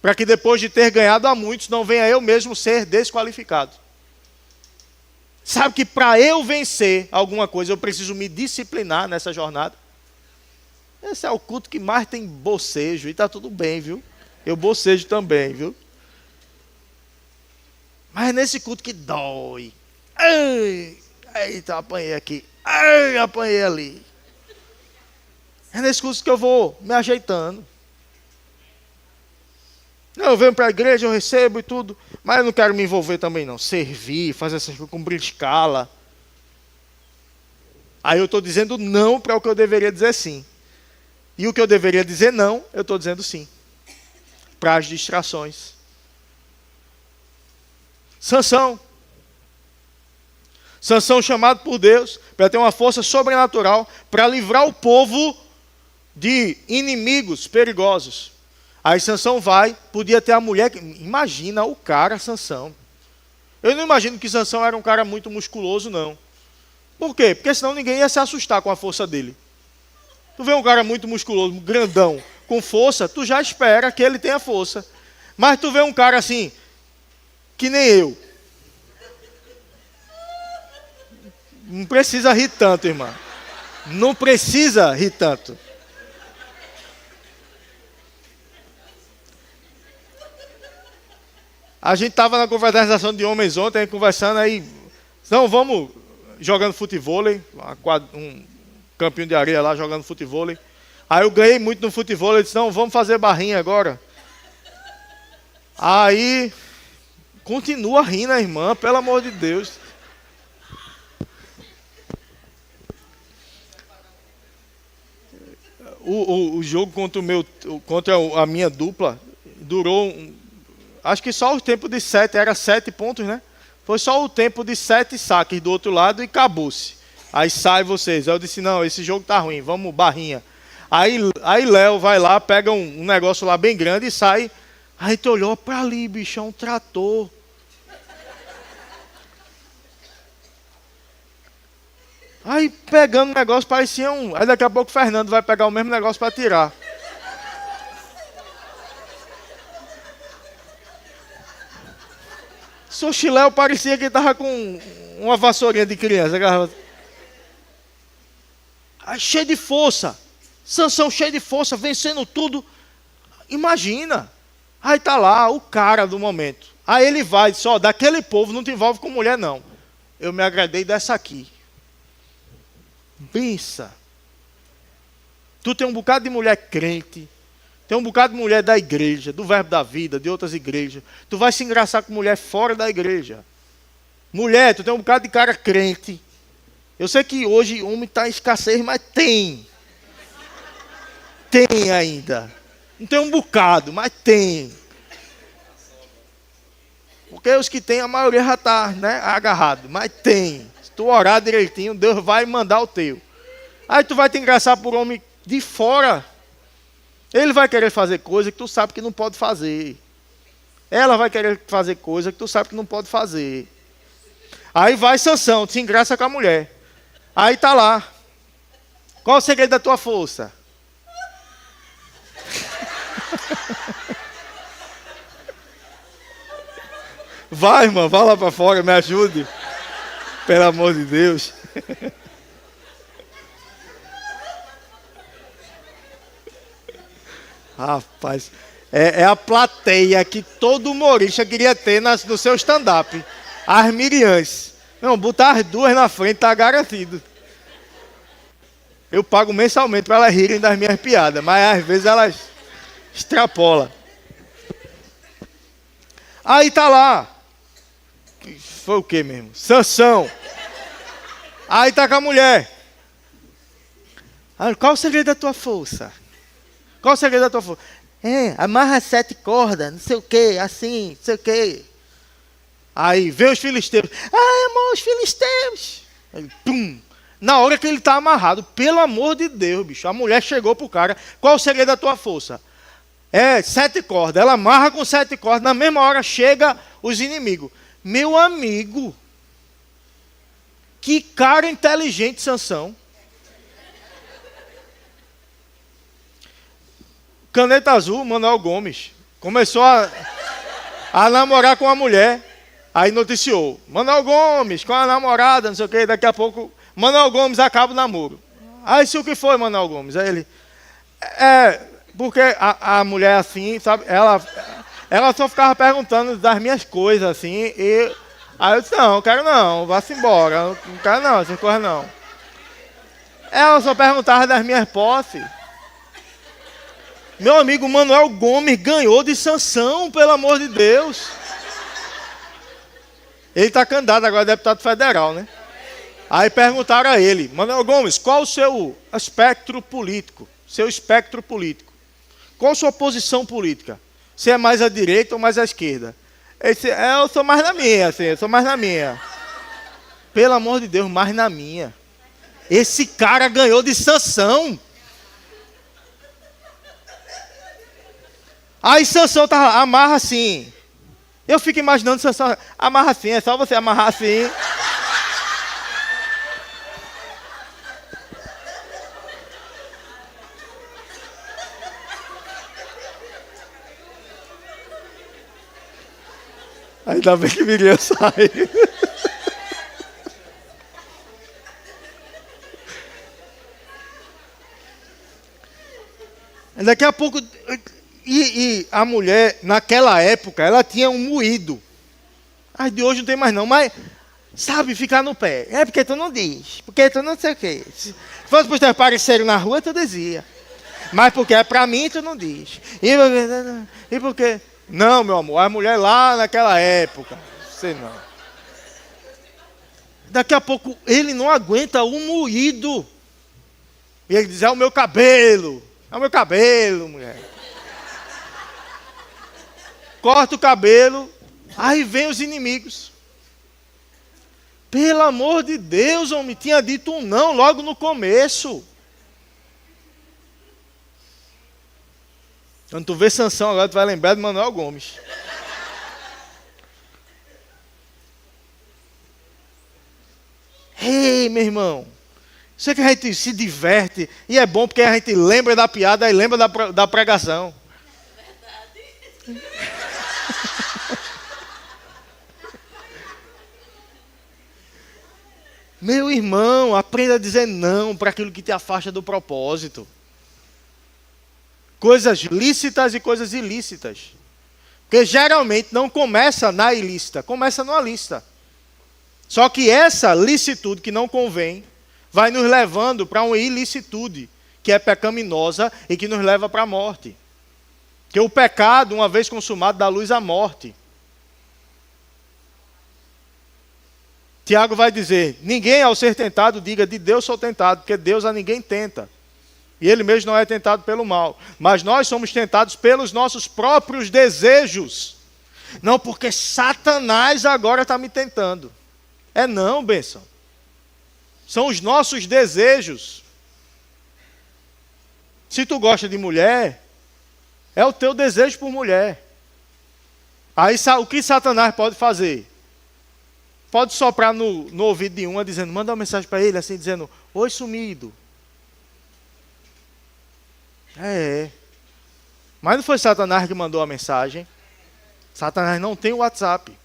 Speaker 1: para que depois de ter ganhado a muitos, não venha eu mesmo ser desqualificado. Sabe que para eu vencer alguma coisa, eu preciso me disciplinar nessa jornada. Esse é o culto que mais tem bocejo, e está tudo bem, viu? Eu bocejo também, viu? Mas é nesse culto que dói. Ai, eita, apanhei aqui. Ai, apanhei ali. É nesse culto que eu vou me ajeitando. Não, eu venho para a igreja, eu recebo e tudo, mas eu não quero me envolver também não. Servir, fazer essas coisas, cumprir escala. Aí eu estou dizendo não para o que eu deveria dizer sim. E o que eu deveria dizer não, eu estou dizendo sim. Para as distrações. Sansão chamado por Deus para ter uma força sobrenatural para livrar o povo de inimigos perigosos. Aí Sansão vai, podia ter a mulher, imagina o cara Sansão. Eu não imagino que Sansão era um cara muito musculoso não. Por quê? Porque senão ninguém ia se assustar com a força dele. Tu vê um cara muito musculoso, grandão, com força, tu já espera que ele tenha força. Mas tu vê um cara assim, que nem eu. Não precisa rir tanto, irmão. Não precisa rir tanto. A gente estava na confraternização de homens ontem, aí conversando, aí... Então vamos jogando futevôlei, um campinho de areia lá, jogando futevôlei. Aí eu ganhei muito no futevôlei, eu disse, não, vamos fazer barrinha agora. Aí, Continua rindo a irmã, pelo amor de Deus. O jogo contra a minha dupla durou, acho que só o tempo de 7, era 7 pontos, né? Foi só o tempo de 7 saques do outro lado e acabou-se. Aí sai vocês. Aí eu disse, não, esse jogo tá ruim, vamos barrinha. Aí Léo vai lá, pega um negócio lá bem grande e sai. Aí tu olhou pra ali, bicho, é um trator. Aí pegando o negócio parecia um... Aí daqui a pouco o Fernando vai pegar o mesmo negócio para tirar. Seu Chiléu parecia que estava com uma vassourinha de criança. Aí cheio de força. Sansão cheio de força, vencendo tudo. Imagina. Aí tá lá o cara do momento. Aí ele vai e diz, ó, daquele povo não te envolve com mulher não. Eu me agradei dessa aqui. Pensa. Tu tem um bocado de mulher crente. Tem um bocado de mulher da igreja, do Verbo da Vida, de outras igrejas. Tu vai se engraçar com mulher fora da igreja. Mulher, tu tem um bocado de cara crente. Eu sei que hoje o homem está em escassez, mas tem. Tem ainda. Não tem um bocado, mas tem. Porque os que tem, a maioria já está, né, agarrado. Mas tem. Se tu orar direitinho, Deus vai mandar o teu. Aí tu vai te engraçar por homem de fora. Ele vai querer fazer coisa que tu sabe que não pode fazer. Ela vai querer fazer coisa que tu sabe que não pode fazer. Aí vai Sansão, te engraça com a mulher. Aí tá lá. Qual o segredo da tua força? Vai, irmão, vá lá para fora, me ajude. Pelo amor de Deus. Rapaz, é a plateia que todo humorista queria ter no seu stand-up. As Miriãs. Não, botar as duas na frente tá garantido. Eu pago mensalmente para elas rirem das minhas piadas, mas às vezes elas extrapolam. Aí tá lá. Foi o que mesmo? Sansão. Aí tá com a mulher. Qual o segredo da tua força? Qual o segredo da tua força? Amarra 7 cordas, não sei o que, assim, não sei o que. Aí vê os filisteus. Amor, os filisteus. Aí, pum. Na hora que ele está amarrado, pelo amor de Deus, bicho, a mulher chegou pro cara. Qual o segredo da tua força? 7 cordas. Ela amarra com 7 cordas. Na mesma hora chega os inimigos. Meu amigo, que cara inteligente, Sansão. Caneta Azul, Manuel Gomes. Começou a namorar com a mulher. Aí noticiou. Manuel Gomes, com a namorada, não sei o quê. Daqui a pouco, Manuel Gomes acaba o namoro. Aí, se o que foi, Manuel Gomes? Aí ele... porque a mulher, assim, sabe? Ela só ficava perguntando das minhas coisas, assim. Aí eu disse, não, quero não. Vá-se embora. Não quero não, essas coisas não. Ela só perguntava das minhas posses. Meu amigo Manuel Gomes ganhou de Sansão, pelo amor de Deus. Ele está candidato agora a deputado federal, né? Aí perguntaram a ele, Manuel Gomes, qual o seu espectro político? Seu espectro político. Qual a sua posição política? Você é mais à direita ou mais à esquerda? Ele disse, eu sou mais na minha, assim, eu sou mais na minha. Pelo amor de Deus, mais na minha. Esse cara ganhou de Sansão. Aí Sansão amarra assim. Eu fico imaginando Sansão, amarra assim, é só você amarrar assim. Ainda bem que Miriam sai. Daqui a pouco... E a mulher, naquela época, ela tinha um moído. As de hoje não tem mais não, mas... Sabe, ficar no pé. É porque tu não diz. Porque tu não sei o quê. Se fosse para os teus parceiros na rua, tu dizia. Mas porque é para mim, tu não diz. E porque... Não, meu amor, a mulher lá naquela época. Sei não. Daqui a pouco ele não aguenta o moído. E ele diz, é o meu cabelo. É o meu cabelo, mulher. Corta o cabelo. Aí vem os inimigos. Pelo amor de Deus, homem, tinha dito um não logo no começo. Quando tu vê Sansão agora, tu vai lembrar de Manuel Gomes. Ei, meu irmão. Isso é que a gente se diverte. E é bom porque a gente lembra da piada e lembra da pregação. Verdade. Meu irmão, aprenda a dizer não para aquilo que te afasta do propósito. Coisas lícitas e coisas ilícitas. Porque geralmente não começa na ilícita, começa numa lista. Só que essa licitude que não convém, vai nos levando para uma ilicitude, que é pecaminosa e que nos leva para a morte. Porque o pecado, uma vez consumado, dá luz à morte. Tiago vai dizer, ninguém ao ser tentado diga de Deus sou tentado, porque Deus a ninguém tenta. E ele mesmo não é tentado pelo mal. Mas nós somos tentados pelos nossos próprios desejos. Não porque Satanás agora está me tentando. É não, bênção. São os nossos desejos. Se tu gosta de mulher, é o teu desejo por mulher. Aí o que Satanás pode fazer? Pode soprar no ouvido de uma, dizendo, manda uma mensagem para ele, assim, dizendo, oi sumido. Mas não foi Satanás que mandou a mensagem. Satanás não tem o WhatsApp.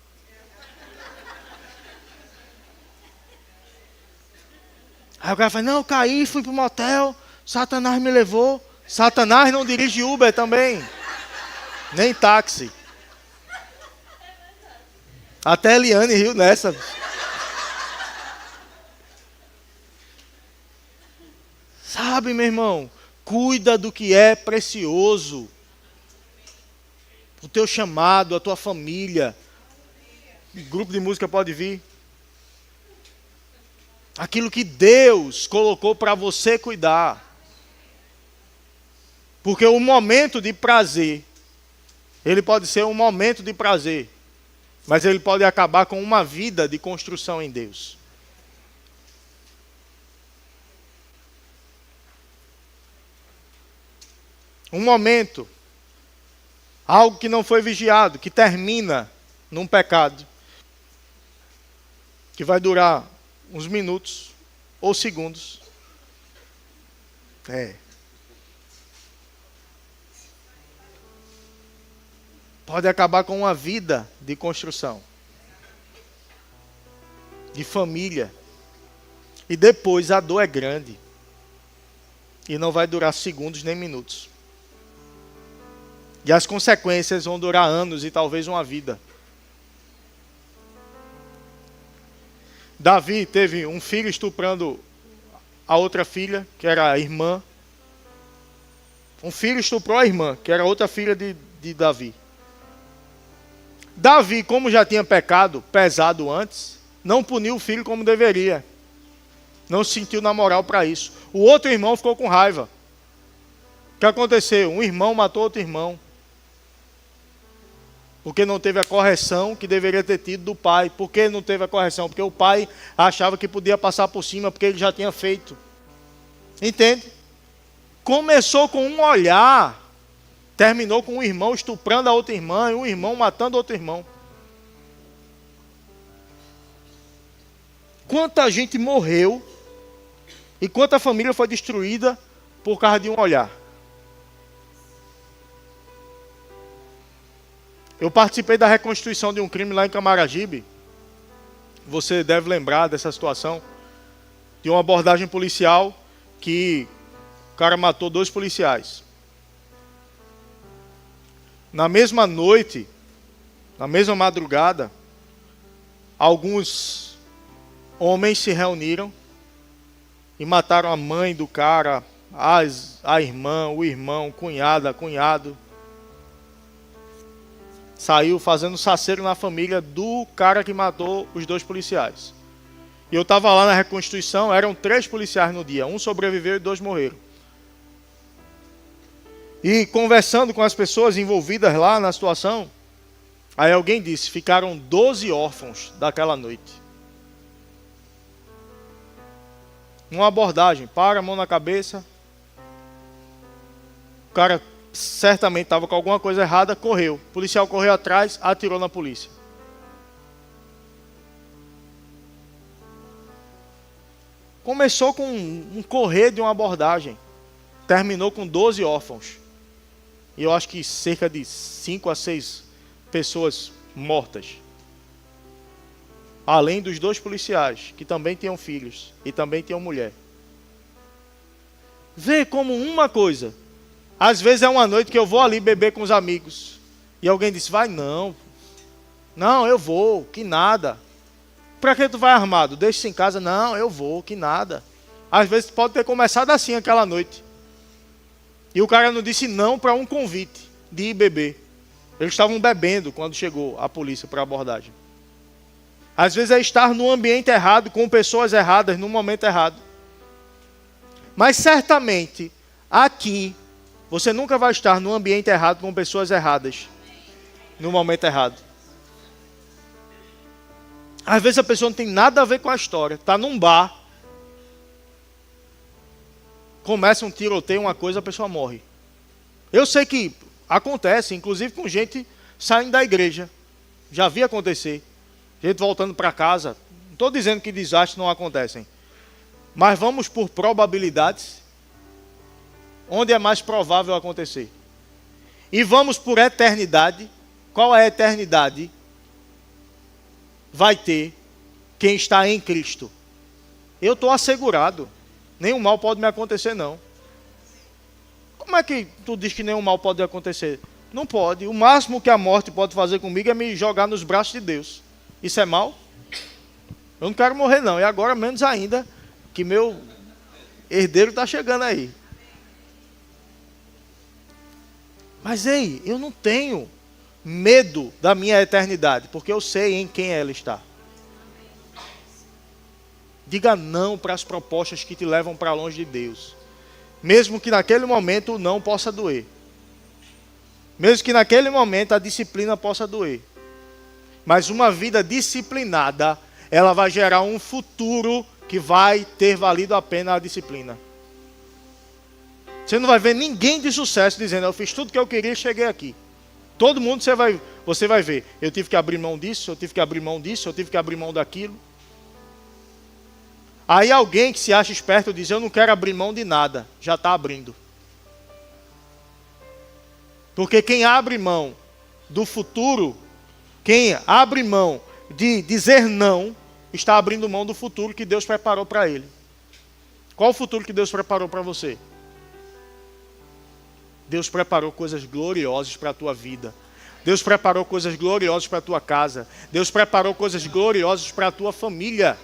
Speaker 1: Aí o cara fala, não, eu caí, fui pro motel, Satanás me levou. Satanás não dirige Uber também. Nem táxi. Até Eliane riu nessa. Sabe, meu irmão, cuida do que é precioso. O teu chamado, a tua família. O grupo de música pode vir. Aquilo que Deus colocou para você cuidar. Porque o momento de prazer, ele pode ser um momento de prazer, mas ele pode acabar com uma vida de construção em Deus. Um momento, algo que não foi vigiado, que termina num pecado, que vai durar uns minutos ou segundos. Pode acabar com uma vida de construção, de família. E depois a dor é grande. E não vai durar segundos nem minutos. E as consequências vão durar anos e talvez uma vida. Davi teve um filho estuprando a outra filha, que era a irmã. Um filho estuprou a irmã, que era outra filha de Davi. Davi, como já tinha pecado pesado antes, não puniu o filho como deveria. Não se sentiu na moral para isso. O outro irmão ficou com raiva. O que aconteceu? Um irmão matou outro irmão. Porque não teve a correção que deveria ter tido do pai. Por que não teve a correção? Porque o pai achava que podia passar por cima, porque ele já tinha feito. Entende? Começou com um olhar, terminou com um irmão estuprando a outra irmã e um irmão matando outro irmão. Quanta gente morreu e quanta família foi destruída por causa de um olhar. Eu participei da reconstituição de um crime lá em Camaragibe. Você deve lembrar dessa situação. De uma abordagem policial que o cara matou 2 policiais. Na mesma noite, na mesma madrugada, alguns homens se reuniram e mataram a mãe do cara, a irmã, o irmão, cunhada, cunhado. saiu fazendo saceiro na família do cara que matou os 2 policiais. E eu estava lá na reconstituição, eram 3 policiais no dia, 1 sobreviveu e 2 morreram. E conversando com as pessoas envolvidas lá na situação, aí alguém disse, ficaram 12 órfãos daquela noite. Uma abordagem, para a mão na cabeça. O cara certamente estava com alguma coisa errada, correu. O policial correu atrás, atirou na polícia. Começou com um correr de uma abordagem. Terminou com 12 órfãos. E eu acho que cerca de 5 a 6 pessoas mortas. Além dos 2 policiais, que também tinham filhos e também tinham mulher. Vê como uma coisa. Às vezes é uma noite que eu vou ali beber com os amigos. E alguém disse, vai não. Não, eu vou, que nada. Para que tu vai armado? Deixa-se em casa. Não, eu vou, que nada. Às vezes pode ter começado assim aquela noite. E o cara não disse não para um convite de ir beber. Eles estavam bebendo quando chegou a polícia para a abordagem. Às vezes é estar no ambiente errado, com pessoas erradas, no momento errado. Mas certamente, aqui, você nunca vai estar no ambiente errado, com pessoas erradas, no momento errado. Às vezes a pessoa não tem nada a ver com a história. Está num bar. Começa um tiroteio, uma coisa, a pessoa morre. Eu sei que acontece, inclusive com gente saindo da igreja. Já vi acontecer. Gente voltando para casa. Não estou dizendo que desastres não acontecem. Mas vamos por probabilidades. Onde é mais provável acontecer. E vamos por eternidade. Qual é a eternidade? Vai ter quem está em Cristo. Eu estou assegurado. Nenhum mal pode me acontecer, não. Como é que tu diz que nenhum mal pode acontecer? Não pode. O máximo que a morte pode fazer comigo é me jogar nos braços de Deus. Isso é mal? Eu não quero morrer, não. E agora, menos ainda, que meu herdeiro está chegando aí. Mas, ei, eu não tenho medo da minha eternidade, porque eu sei em quem ela está. Diga não para as propostas que te levam para longe de Deus. Mesmo que naquele momento o não possa doer. Mesmo que naquele momento a disciplina possa doer. Mas uma vida disciplinada, ela vai gerar um futuro que vai ter valido a pena a disciplina. Você não vai ver ninguém de sucesso dizendo, eu fiz tudo que eu queria e cheguei aqui. Todo mundo você vai ver, eu tive que abrir mão disso, eu tive que abrir mão disso, eu tive que abrir mão daquilo. Aí alguém que se acha esperto diz, eu não quero abrir mão de nada, já está abrindo. Porque quem abre mão do futuro, quem abre mão de dizer não, está abrindo mão do futuro que Deus preparou para ele. Qual o futuro que Deus preparou para você? Deus preparou coisas gloriosas para a tua vida. Deus preparou coisas gloriosas para a tua casa. Deus preparou coisas gloriosas para a tua família.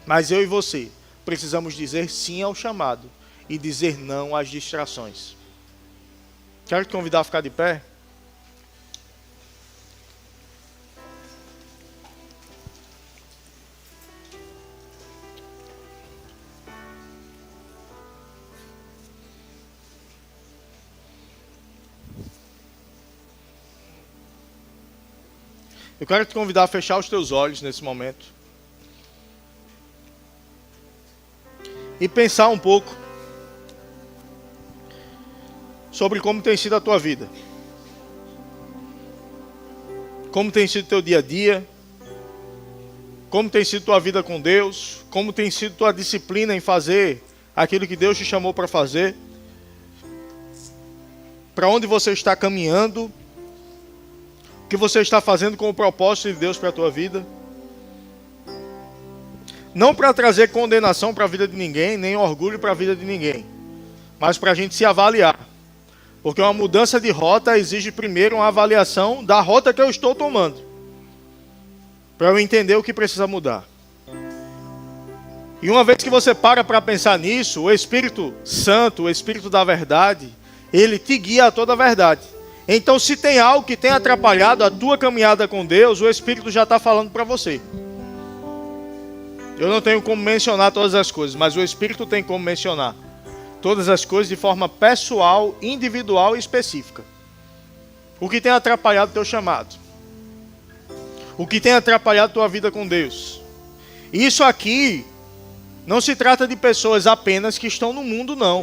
Speaker 1: Mas eu e você precisamos dizer sim ao chamado e dizer não às distrações. Quero te convidar a ficar de pé. Eu quero te convidar a fechar os teus olhos nesse momento. E pensar um pouco sobre como tem sido a tua vida. Como tem sido o teu dia a dia. Como tem sido tua vida com Deus. Como tem sido tua disciplina em fazer aquilo que Deus te chamou para fazer. Para onde você está caminhando. O que você está fazendo com o propósito de Deus para a tua vida. Não para trazer condenação para a vida de ninguém, nem orgulho para a vida de ninguém. Mas para a gente se avaliar. Porque uma mudança de rota exige primeiro uma avaliação da rota que eu estou tomando. Para eu entender o que precisa mudar. E uma vez que você para pensar nisso, o Espírito Santo, o Espírito da verdade, ele te guia a toda a verdade. Então, se tem algo que tem atrapalhado a tua caminhada com Deus, o Espírito já está falando para você. Eu não tenho como mencionar todas as coisas, mas o Espírito tem como mencionar todas as coisas de forma pessoal, individual e específica. O que tem atrapalhado o teu chamado? O que tem atrapalhado a tua vida com Deus? Isso aqui não se trata de pessoas apenas que estão no mundo, não.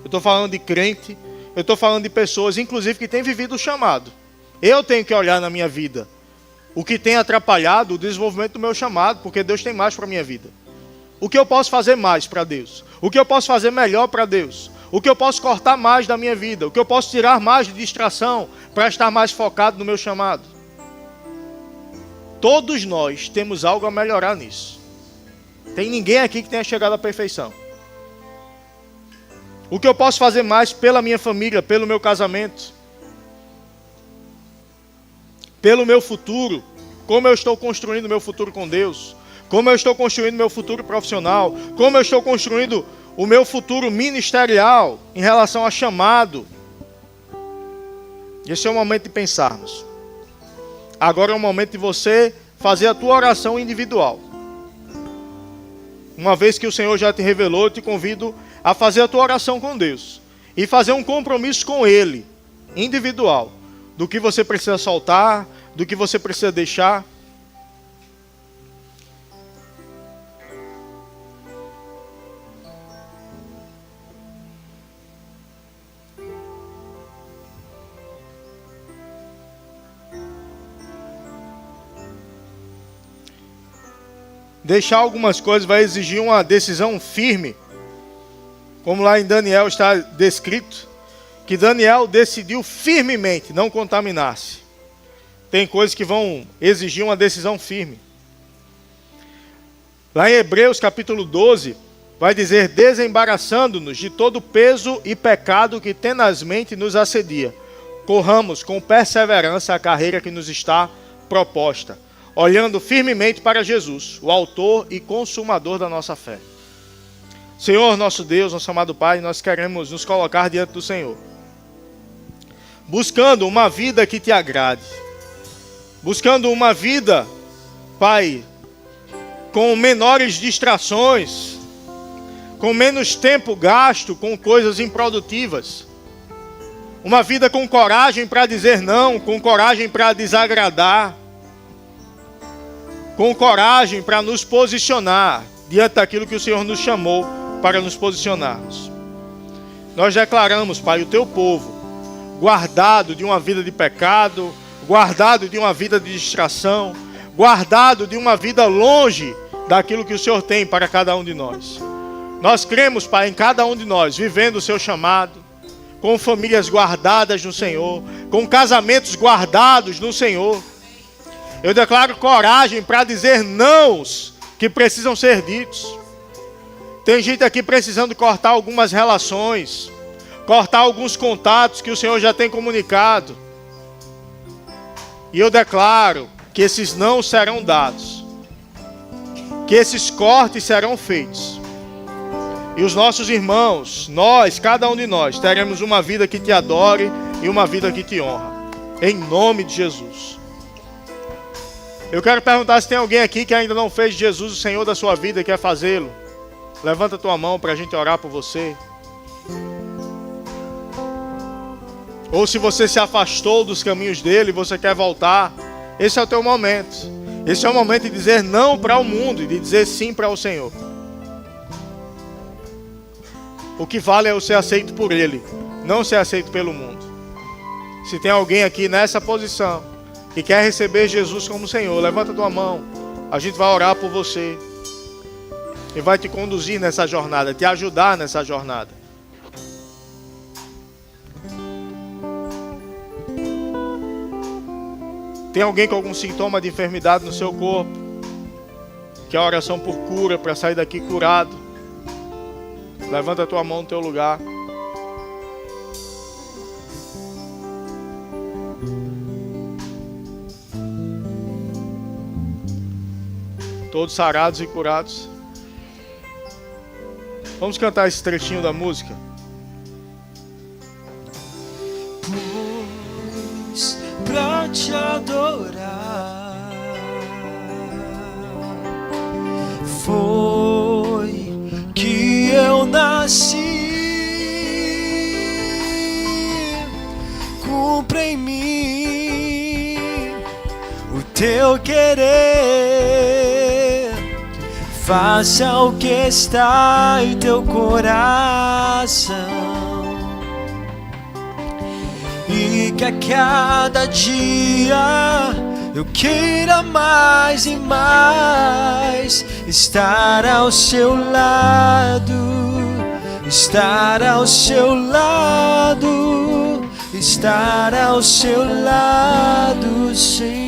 Speaker 1: Eu estou falando de crente, eu estou falando de pessoas, inclusive, que têm vivido o chamado. Eu tenho que olhar na minha vida o que tem atrapalhado o desenvolvimento do meu chamado, porque Deus tem mais para a minha vida. O que eu posso fazer mais para Deus? O que eu posso fazer melhor para Deus? O que eu posso cortar mais da minha vida? O que eu posso tirar mais de distração para estar mais focado no meu chamado? Todos nós temos algo a melhorar nisso. Tem ninguém aqui que tenha chegado à perfeição. O que eu posso fazer mais pela minha família, pelo meu casamento, pelo meu futuro, como eu estou construindo meu futuro com Deus, como eu estou construindo meu futuro profissional, como eu estou construindo o meu futuro ministerial em relação a chamado. Esse é o momento de pensarmos. Agora é o momento de você fazer a tua oração individual. Uma vez que o Senhor já te revelou, eu te convido a fazer a tua oração com Deus e fazer um compromisso com Ele, individual, do que você precisa soltar, do que você precisa deixar. Deixar algumas coisas vai exigir uma decisão firme, como lá em Daniel está descrito, que Daniel decidiu firmemente não contaminar-se. Tem coisas que vão exigir uma decisão firme. Lá em Hebreus capítulo 12, vai dizer: desembaraçando-nos de todo peso e pecado que tenazmente nos assedia, corramos com perseverança a carreira que nos está proposta, olhando firmemente para Jesus, o autor e consumador da nossa fé. Senhor, nosso Deus, nosso amado Pai, nós queremos nos colocar diante do Senhor, buscando uma vida que te agrade, buscando uma vida, Pai, com menores distrações, com menos tempo gasto com coisas improdutivas, uma vida com coragem para dizer não, com coragem para desagradar, com coragem para nos posicionar diante daquilo que o Senhor nos chamou para nos posicionarmos. Nós declaramos, Pai, o teu povo guardado de uma vida de pecado, guardado de uma vida de distração, guardado de uma vida longe daquilo que o Senhor tem para cada um de nós. Nós cremos, Pai, em cada um de nós, vivendo o seu chamado, com famílias guardadas no Senhor, com casamentos guardados no Senhor. Eu declaro coragem para dizer nãos que precisam ser ditos. Tem gente aqui precisando cortar algumas relações, cortar alguns contatos que o Senhor já tem comunicado. E eu declaro que esses não serão dados, que esses cortes serão feitos. E os nossos irmãos, nós, cada um de nós, teremos uma vida que te adore e uma vida que te honra. Em nome de Jesus. Eu quero perguntar se tem alguém aqui que ainda não fez Jesus o Senhor da sua vida e quer fazê-lo. Levanta a tua mão para a gente orar por você. Ou se você se afastou dos caminhos dele e você quer voltar, esse é o teu momento. Esse é o momento de dizer não para o mundo e de dizer sim para o Senhor. O que vale é o ser aceito por Ele, não ser aceito pelo mundo. Se tem alguém aqui nessa posição que quer receber Jesus como Senhor, levanta a tua mão. A gente vai orar por você e vai te conduzir nessa jornada, te ajudar nessa jornada. Tem alguém com algum sintoma de enfermidade no seu corpo? Quer oração por cura, para sair daqui curado? Levanta a tua mão no teu lugar. Todos sarados e curados. Vamos cantar esse trechinho da música.
Speaker 2: Por pra te adorar. Foi que eu nasci. Cumpra em mim o teu querer. Faça o que está em teu coração. E que a cada dia eu queira mais e mais estar ao seu lado, estar ao seu lado, estar ao seu lado, Senhor.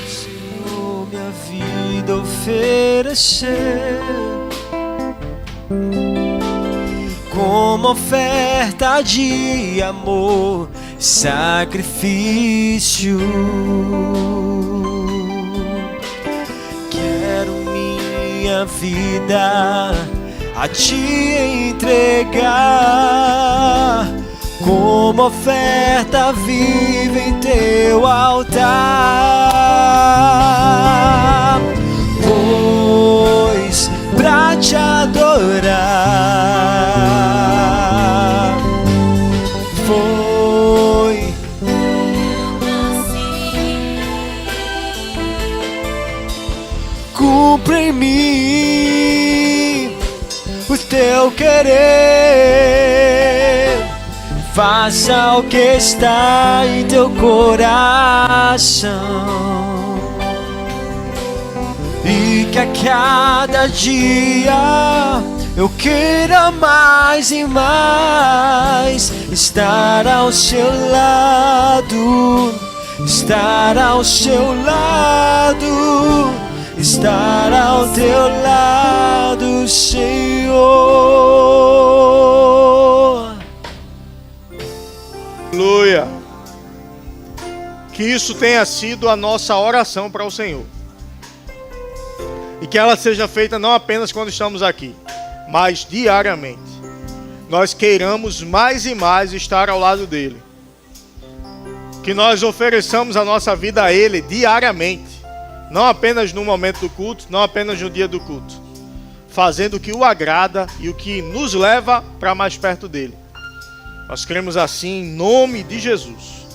Speaker 2: Senhor, minha vida oferecer como oferta de amor, sacrifício. Quero minha vida a te entregar como oferta viva em teu altar. Pois pra te adorar foi cumpre em mim o teu querer. Faça o que está em teu coração. E que a cada dia eu queira mais e mais estar ao seu lado, estar ao seu lado, estar ao teu lado, Senhor.
Speaker 1: Aleluia. Que isso tenha sido a nossa oração para o Senhor. E que ela seja feita não apenas quando estamos aqui, mas diariamente. Nós queiramos mais e mais estar ao lado dele. Que nós ofereçamos a nossa vida a ele diariamente. Não apenas no momento do culto, não apenas no dia do culto. Fazendo o que o agrada e o que nos leva para mais perto dele. Nós cremos assim em nome de Jesus.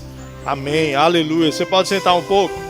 Speaker 1: Amém. Aleluia. Você pode sentar um pouco?